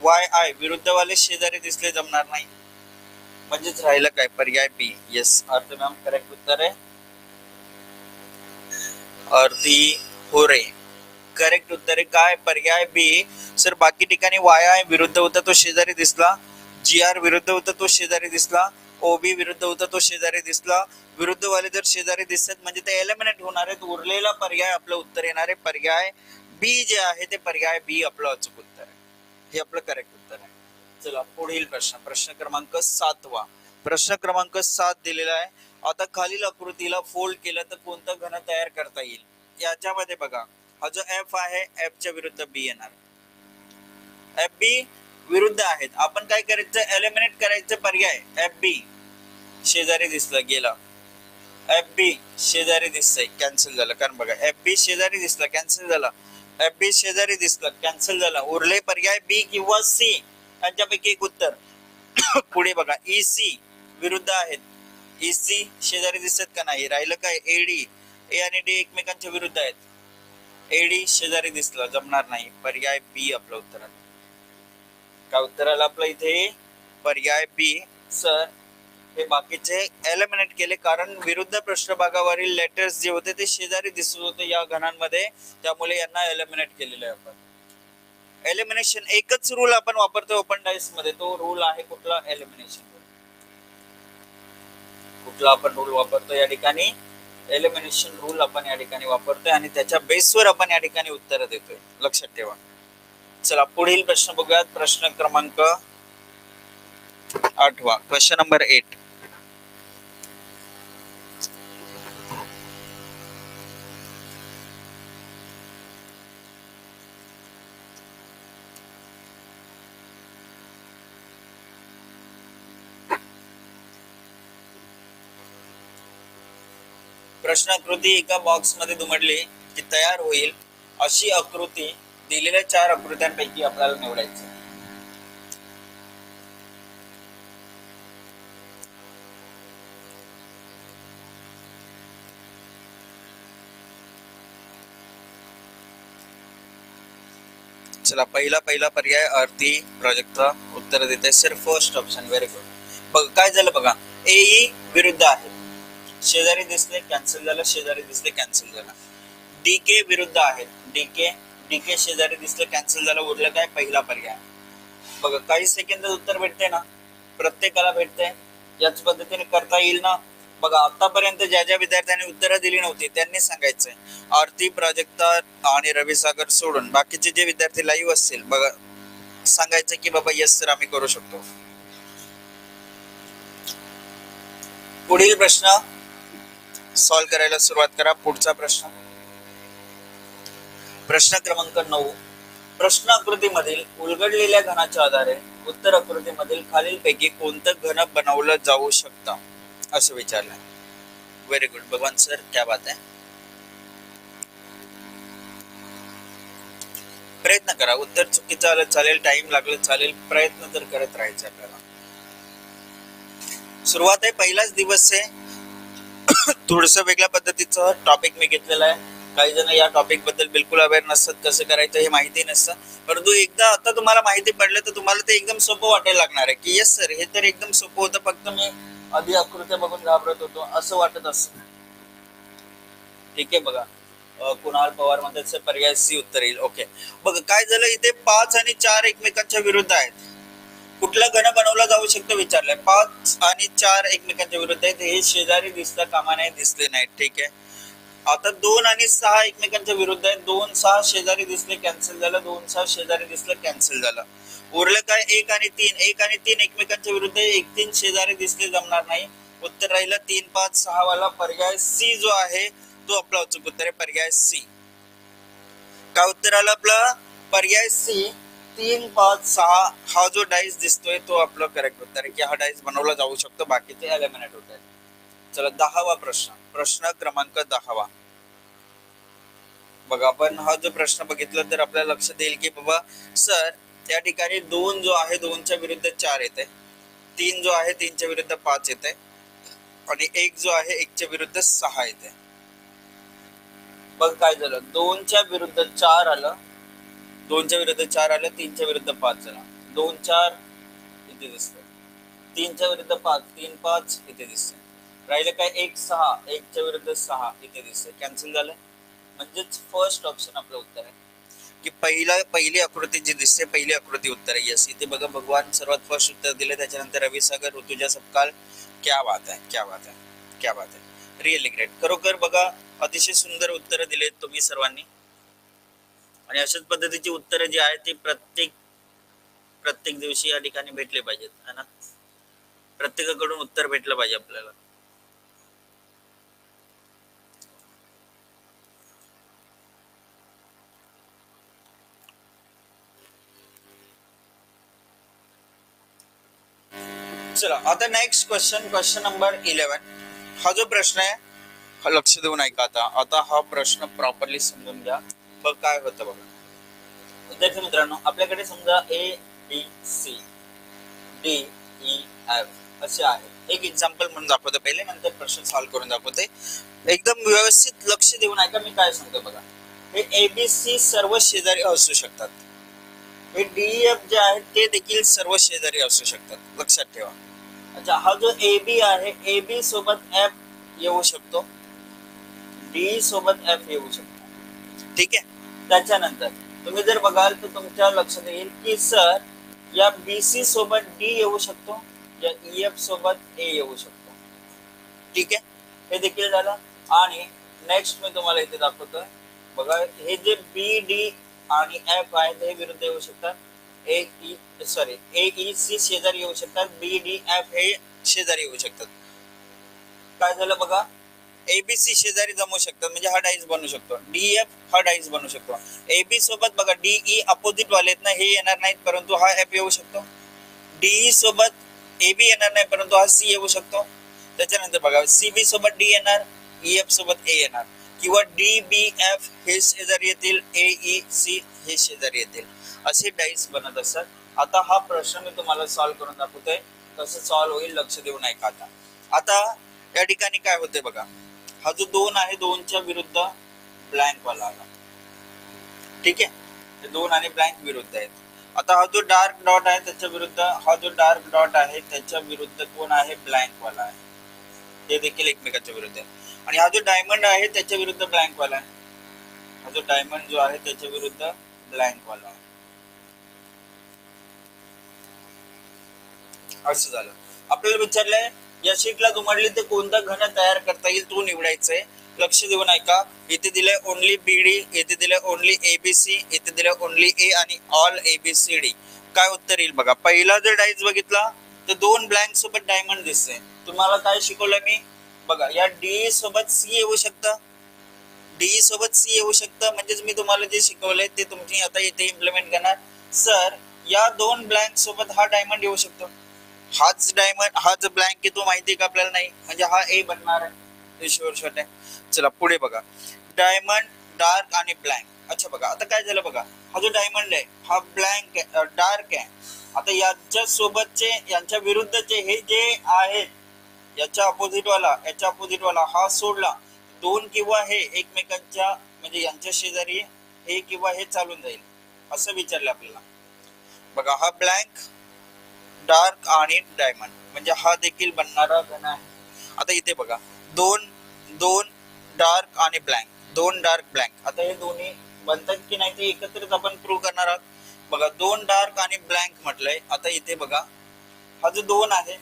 वाय आय विरुद्ध वाले शेजारी दिसले जमणार नाही. म्हणजेच राहिलं काय? पर्याय बी. येस आरती मॅम करेक्ट उत्तर आहे. आरती होरे करेक्ट उत्तर आहे काय? पर्याय बी. सर बाकी ठिकाणी वाय आय विरुद्ध होता तो शेजारी दिसला, जी आर विरुद्ध होता तो शेजारी दिसला, ओबी विरुद्ध होता तो शेजारी दिसला. विरुद्ध वाले जर शेजारी दिसतात म्हणजे ते एलिमिनेट होणार आहेत. उरलेला पर्याय आपलं उत्तर येणार आहे पर्याय बी जे आहे ते पर्याय बी आपलं अचूक उत्तर आहे. हे आपलं करेक्ट उत्तर आहे. चला पुढील प्रश्न, प्रश्न क्रमांक 7. प्रश्न क्रमांक 7 दिलेला आहे. आता खालील आकृतीला फोल्ड केलं तर कोणतं घन तयार करता येईल? याच्यामध्ये बघा हा जो एफ आहे, एफ च्या विरुद्ध बी येणार. एफ बी विरुद्ध आहेत, आपण काय करायचं? एलिमिनेट करायचं. पर्याय एफ बी शेजारी दिसलं गेला, एफ बी शेजारी दिसतंय कॅन्सल झालं. कारण बघा एफ बी शेजारी दिसला कॅन्सल झाला, एफ बी शेजारी दिसलं कॅन्सल झाला. उरले पर्याय बी किंवा सी, यांच्यापैकी एक उत्तर. पुढे बघा ईसी विरुद्ध आहेत, ईसी शेजारी दिसत का? नाही. राहिलं काय? एडी, ए आणि डी एकमेकांच्या विरुद्ध आहेत, एडी शेजारी दिसला जमणार नाही. पर्याय बी आपलं उत्तर आलं. काय उत्तर आलं आपलं इथे? पर्याय बी. सर हे बाकीचे एलिमिनेट केले कारण विरुद्ध पृष्ठभागावरील लेटर्स जे होते ते शेजारी दिसत होते या घनांमध्ये, त्यामुळे यांना एलिमिनेट केलेलं आहे आपण. एलिमिनेशन एकच रूल आपण वापरतो ओपन डाइस मध्ये, तो रूल आहे कुठला? एलिमिनेशन. कुठला आपण रूल वापरतो या ठिकाणी? एलिमिनेशन रूल आपण या ठिकाणी वापरतोय आणि त्याच्या बेसवर आपण या ठिकाणी उत्तर देतोय, लक्षात ठेवा. चला पुढील प्रश्न बघूयात. प्रश्न क्रमांक 8. Question number 8. प्रश्न आकृती एका बॉक्स मध्ये दुमडली की तयार होईल अशी आकृती दिलेल्या 4 आकृत्यांपैकी आपल्याला निवडायची. चला पहिला पर्याय आरती प्रोजेक्टचा उत्तर देते sir first option. Very good. बघ काय झालं बघा, ए विरुद्ध आहे, शेजारी दिसले कॅन्सल झालं, शेजारी दिसले कॅन्सल झालं. डीके विरुद्ध आहेत, डीके शेजारी दिसले कॅन्सल झालं, उरलं काय पहिला पर्याय. बघा काही सेकंदात उत्तर भेटते ना, प्रत्येकाला भेटते, याच पद्धतीने करता येईल ना. बघा आतापर्यंत ज्या ज्या विद्यार्थ्यांनी उत्तरं दिली नव्हती त्यांनी सांगायचंय. आरती प्राजक्ता आणि रवी सागर सोडून बाकीचे जे विद्यार्थी लाईव्ह असतील बघा सांगायचं की बाबा यस सर आम्ही करू शकतो. पुढील प्रश्न सॉल्व करायला सुरुवात करा. पुढचा प्रश्न, प्रश्न क्रमांक 9. प्रश्न आकृतीमधील उलगडलेल्या घनाच्या आधारे उत्तर आकृतीमधील खालीलपैकी कोणतं घन बनवलं जाऊ शकतं असं विचारलं. व्हेरी गुड भगवान सर, क्या बात आहे. प्रयत्न करा. उत्तर चुकीचं आलं चालेल, टाइम लागलं चालेल, प्रयत्न तर करत राहायचं आपल्याला. सुरुवात आहे, पहिलाच दिवस आहे, थोडस वेगळ्या पद्धतीचं टॉपिक मी घेतलेला आहे. काही जण या टॉपिक बद्दल बिलकुल अवेअर नसतात, कसं करायचं हे माहिती नसतं. परंतु एकदा आता तुम्हाला माहिती पडलं तर तुम्हाला ते एकदम सोपं वाटायला लागणार आहे की येस सर हे तर एकदम सोपं होतं, फक्त मी आधी आकृत्या बघून घाबरत होतो असं वाटत असत. ठीक आहे. बघा कुणाल पवार मध्ये पर्याय सी उत्तर येईल. ओके. बघा काय झालं, इथे 5 आणि 4 एकमेकांच्या विरुद्ध आहेत. कुठला घन बनवला जाऊ शकतो विचारलंय. 5 आणि 4 एकमेकांच्या विरुद्ध आहेत, हे शेजारी दिसता कामा नये, दिसले नाहीत. ठीक आहे. आता 2 आणि 6 एकमेकांच्या विरुद्ध आहेत, 2 6 शेजारी दिसले कॅन्सल झालं, 2 6 शेजारी दिसलं कॅन्सल झालं. उरलं काय 1 आणि 3, 1 आणि 3 एकमेकांच्या विरुद्ध आहे, 1 3 शेजारी दिसले जमणार नाही. उत्तर राहिलं 3 5 6 वाला पर्याय सी जो आहे तो आपला अचूक उत्तर आहे, पर्याय सी. काय उत्तर आलं आपलं? पर्याय सी 3 5 6 हा जो डाईस दिसतोय तो आपलं करेक्ट उत्तर आहे की हा डाईस बनवला जाऊ शकतो, बाकीचे एलिमिनेट होत आहेत. चला 10वा प्रश्न, प्रश्न क्रमांक 10. बघा आपण हा जो प्रश्न बघितला तर आपल्याला लक्षात येईल की बाबा सर त्या ठिकाणी 2 जो आहे 2च्या विरुद्ध 4 येते, 3 जो आहे 3च्या विरुद्ध 5 येते आणि 1 जो आहे 1च्या विरुद्ध 6 येते. बघ काय झालं, 2च्या विरुद्ध 4 आलं, 2च्या विरुद्ध 4 आलं, 3च्या विरुद्ध 5 झाला, 2 4 इथे दिसतं, 3च्या विरुद्ध 5 3 5 इथे दिसतं, राहिलं काय 1 6 1च्या विरुद्ध 6 इथे दिसतं, कॅन्सल झालं. म्हणजेच फर्स्ट ऑप्शन आपलं उत्तर आहे की पहिली आकृती जी दिसते पहिली आकृती उत्तर आहे. यस, इथे बघा भगवान सर्वात फर्स्ट उत्तर दिले, त्याच्यानंतर रवी सागर, ऋतुजा सपकाळ. क्या बात आहे, क्या बात आहे, क्या बात आहे, रिअली ग्रेट. खरोखर बघा अतिशय सुंदर उत्तरं दिलेत तुम्ही सर्वांनी आणि अशाच पद्धतीची उत्तरं जी आहेत ती प्रत्येक दिवशी या ठिकाणी भेटले पाहिजेत है ना. प्रत्येकाकडून उत्तर भेटलं पाहिजे आपल्याला. चला आता नेक्स्ट क्वेश्चन नंबर 11. हा जो प्रश्न आहे लक्ष देऊन ऐका. आता हा प्रश्न प्रॉपरली समजून घ्या. बघ काय होतं बघा विद्यार्थी मित्रांनो, आपल्याकडे समजा ABC DEF असे आहे. एक एक्झाम्पल म्हणून दाखवतो पहिले, नंतर प्रश्न सॉल्व्ह करून दाखवते. एकदम व्यवस्थित लक्ष देऊन ऐका मी काय सांगतो बघा. हे ABC सर्व शेजारी असू शकतात, हे DEF जे आहेत ते देखील सर्व शेजारी असू शकतात, लक्षात ठेवा. अच्छा, हा जो AB आहे AB सोबत F येऊ शकतो, D सोबत F येऊ शकतो. ठीक आहे. त्याच्यानंतर तुम्ही जर बघाल तर तुमच्या लक्षात येईल की सर या BC सोबत D येऊ शकतो, या EF सोबत A येऊ शकतो. ठीक आहे, हे देखील झालं. आणि नेक्स्ट मी तुम्हाला इथे दाखवतोय बघा, हे जे BD आणि F आहेत हे विरुद्ध येऊ शकतात, AEC शेजारी येऊ शकतात, BDF हे शेजारी येऊ शकतात. काय झालं बघा, ABC शेजारी जमू शकतात म्हणजे हा डाईस बनू शकतो, DF हा डाईस बनू शकतो. AB सोबत बघा DE अपोजिट वालेत ना, हे येणार नाहीत परंतु हा F येऊ शकतो. DE सोबत AB येणार नाही परंतु हा C येऊ शकतो. त्याच्यानंतर बघा CB सोबत D येणार, EF सोबत A येणार, किंवा DBF हे शेजारी येतील, AEC हे शेजारी येतील, असे डाईस बनत असतात. आता हा प्रश्न मी तुम्हाला सॉल्व्ह करून दाखवतोय, कसं सॉल्व्ह होईल लक्ष देऊन ऐका. आता या ठिकाणी काय होते बघा, हा जो 2 आहे 2च्या विरुद्ध ब्लँक वाला आला. ठीक आहे. हे 2 आणि ब्लँक विरुद्ध आहेत. आता हा जो डार्क डॉट आहे त्याच्या विरुद्ध हा जो डार्क डॉट आहे त्याच्या विरुद्ध कोण आहे? ब्लँक वाला आहे. ते देखील एकमेकाच्या विरुद्ध आहे. आणि हा जो डायमंड आहे त्याच्या विरुद्ध ब्लँक वाला आहे. हा जो डायमंड जो आहे त्याच्या विरुद्ध ब्लँक वाला आहे. असं झालं. आपल्याला विचारलंय या शीटला दुमडली तर कोणता घन तयार करता येईल तो निवडायचा आहे. लक्ष देऊन ऐका. इथे दिलंय ओनली बीडी, इथे दिलंय ओनली एबीसी, इथे दिलंय ओनली ए आणि ऑल एबीसीडी. काय उत्तर येईल बघा. पहिला जर डाईस बघितला तर 2 ब्लँक सोबत डायमंड दिसते. तुम्हाला काय शिकवलं मी बघा, या डी सोबत सी येऊ शकतं, डी सोबत सी येऊ शकतं. म्हणजेच मी तुम्हाला जे शिकवलंय ते तुम्ही आता इथे इम्प्लिमेंट करणार. सर या 2 ब्लँक सोबत हा डायमंड येऊ शकतो. हाच डायमंड हाच ब्लँक आहे तो माहिती का आपल्याला? नाही. म्हणजे हा ए बनणार आहे. हे शुअर शॉट आहे. चला पुढे बघा. डायमंड, डार्क आणि ब्लँक. अच्छा बघा आता काय झालं बघा. हा जो डायमंड आहे हा ब्लँक डार्क आहे. आता याच्या सोबतचे यांच्या विरुद्धचे हे जे आहेत याच्या अपोजिट वाला हा सोडला 2 किंवा हे एकमेकांच्या म्हणजे यांच्या शेजारी हे किंवा हे चालून जाईल असं विचारलं आपल्याला. बघा हा ब्लँक, डार्क आणि डायमंड म्हणजे हा देखील बनणारा घन आहे. आता इथे बघा 2 डार्क आणि ब्लँक, 2 डार्क ब्लँक. आता हे दोन्ही बनतात की नाही ते एकत्रित आपण प्रूव्ह करणार आहोत. बघा 2 डार्क आणि ब्लँक म्हटलंय. आता इथे बघा हा जो 2 आहे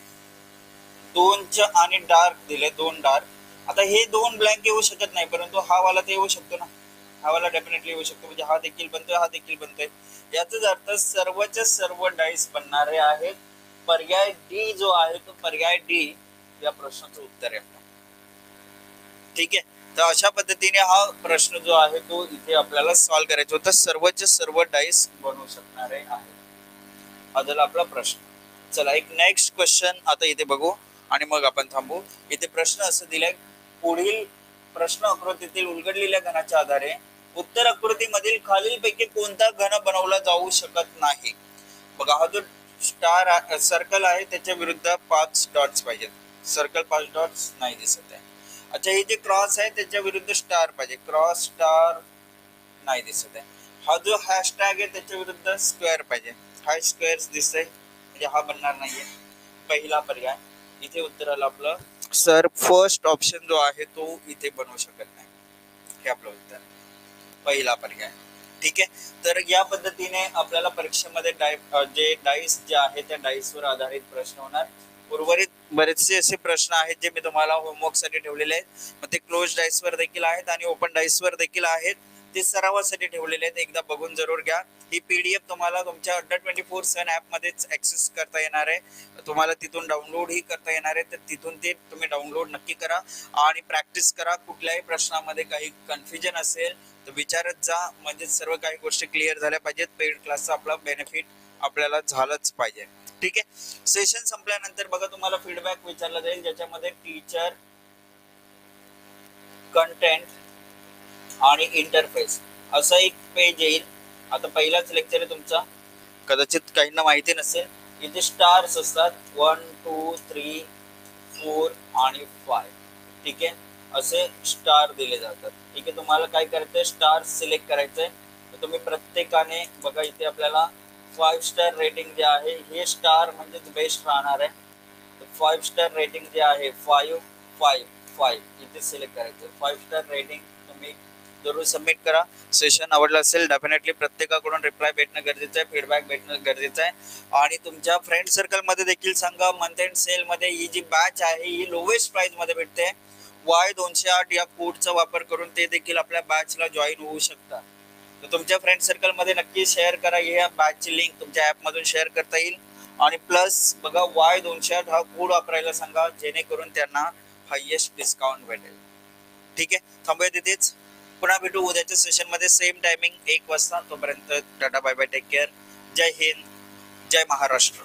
2च्या आणि डार्क दिले 2 डार्क. आता हे 2 ब्लँक येऊ शकत नाही परंतु हा वाला ते येऊ शकतो ना. हा वाला डेफिनेटली येऊ शकतो. म्हणजे हा देखील बनतोय हा देखील बनतोय. याचाच अर्थ सर्वच्या सर्व डाईस बनणारे आहेत. पर्याय डी जो आहे तो पर्याय डी या प्रश्नाचं उत्तर आहे. ठीक आहे. तर अशा पद्धतीने हा प्रश्न जो आहे तो इथे आपल्याला सॉल्व्ह करायचा होता. सर्वचे सर्व डाईस बनवू शकणारे आहे. हा झाला आपला प्रश्न. चला एक नेक्स्ट क्वेश्चन आता इथे बघू आणि मग आपण थांबू. इथे प्रश्न असं दिलाय. पुढील प्रश्न आकृतीतील उलगडलेल्या घनाच्या आधारे उत्तर आकृतीमधील खालीलपैकी कोणता घन बनवला जाऊ शकत नाही. बघा हा जो स्टार सर्कल आहे त्याच्या विरुद्ध 5 डॉट्स पाहिजेत. सर्कल 5 डॉट्स नाही दिसत आहे. अच्छा हे जे क्रॉस आहे त्याच्या विरुद्ध स्टार पाहिजे. क्रॉस स्टार नाही दिसत आहे. हा जो हॅशटॅग आहे त्याच्या विरुद्ध स्क्वेअर पाहिजे. हा स्क्वेअर दिसतंय म्हणजे हा बनणार नाहीये. पहिला पर्याय इथे उत्तर आलं आपलं. सर फर्स्ट ऑप्शन जो आहे तो इथे बनवू शकत नाही. हे आपलं उत्तर पहिला पर्याय. ठीक आहे. तर या पद्धतीने आपल्याला परीक्षेमध्ये जे डाईस जे आहे त्या डाईसवर आधारित प्रश्न होणार. उर्वरित बरेचसे असे प्रश्न आहेत जे मी तुम्हाला होमवर्क साठी ठेवलेले आहेत. मग ते क्लोज डाईस वर देखील आहेत आणि ओपन डाईस वर देखील आहेत. ते सरावासाठी ठेवलेले आहेत. एकदा बघून जरूर घ्या. ही पीडीएफ तुम्हाला तुमच्या अड्डा 24/7 ऍप मध्येच ऍक्सेस करता येणार आहे. तुम्हाला तिथून डाउनलोड ही करता येणार आहे. तर तिथून ते तुम्ही डाउनलोड नक्की करा आणि प्रॅक्टिस करा. कुठल्याही प्रश्नामध्ये काही कन्फ्युजन असेल तर विचारत जा. म्हणजे सर्व काही गोष्टी क्लिअर झाल्या पाहिजेत. पेड क्लासचा आपला बेनिफिट आपल्याला झालंच पाहिजे. ठीक आहे. सेशन संपल्यानंतर बघा तुम्हाला फीडबॅक विचारला जाईल ज्याच्यामध्ये टीचर, कंटेंट आणि इंटरफेस असं एक पेज येईल. आता पहिलाच लेक्चर आहे तुमचा. कदाचित काहींना माहिती नसेल. इथे स्टार्स असतात 1 2 3 4 आणि 5. ठीक आहे. असे स्टार दिले जातात. ठीक आहे. तुम्हाला काय करायचंय स्टार सिलेक्ट करायचंय. तर तुम्ही प्रत्येकाने बघा इथे आपल्याला 5 स्टार रेटिंग जे आहे हे स्टार म्हणजे बेस्ट राहणार आहे. 5 स्टार रेटिंग जे आहे 5 5 5 इथे सिलेक्ट करायचं. 5 स्टार रेटिंग तुम्ही जरूर सबमिट करा. सेशन आवडलं असेल डेफिनेटली प्रत्येकाकडून रिप्लाय भेटणं गरजेचं आहे. फीडबॅक भेटणं गरजेचं आहे. आणि तुमच्या फ्रेंड सर्कल मध्ये देखील सांगा. मंथ एंड सेल मध्ये ही जी बॅच आहे ही लोवेस्ट प्राइस मध्ये भेटते. Y208 या कोडचा वापर करून ते देखील आपल्या बॅचला जॉईन होऊ शकतात. तर तुमच्या फ्रेंड सर्कल मध्ये नक्की शेअर करा. या बॅचची लिंक तुमच्या ऍप मधून शेअर करता येईल. आणि प्लस बघा Y208 हा कोड वापरायला सांगा जेणेकरून त्यांना हायेस्ट डिस्काउंट भेटेल. ठीक आहे. थांबूया तिथेच. पुन्हा भेटू उद्याच्या सेशन मध्ये सेम टायमिंग 1 वाजता. तोपर्यंत tata bye bye. Take care. जय हिंद. जय महाराष्ट्र.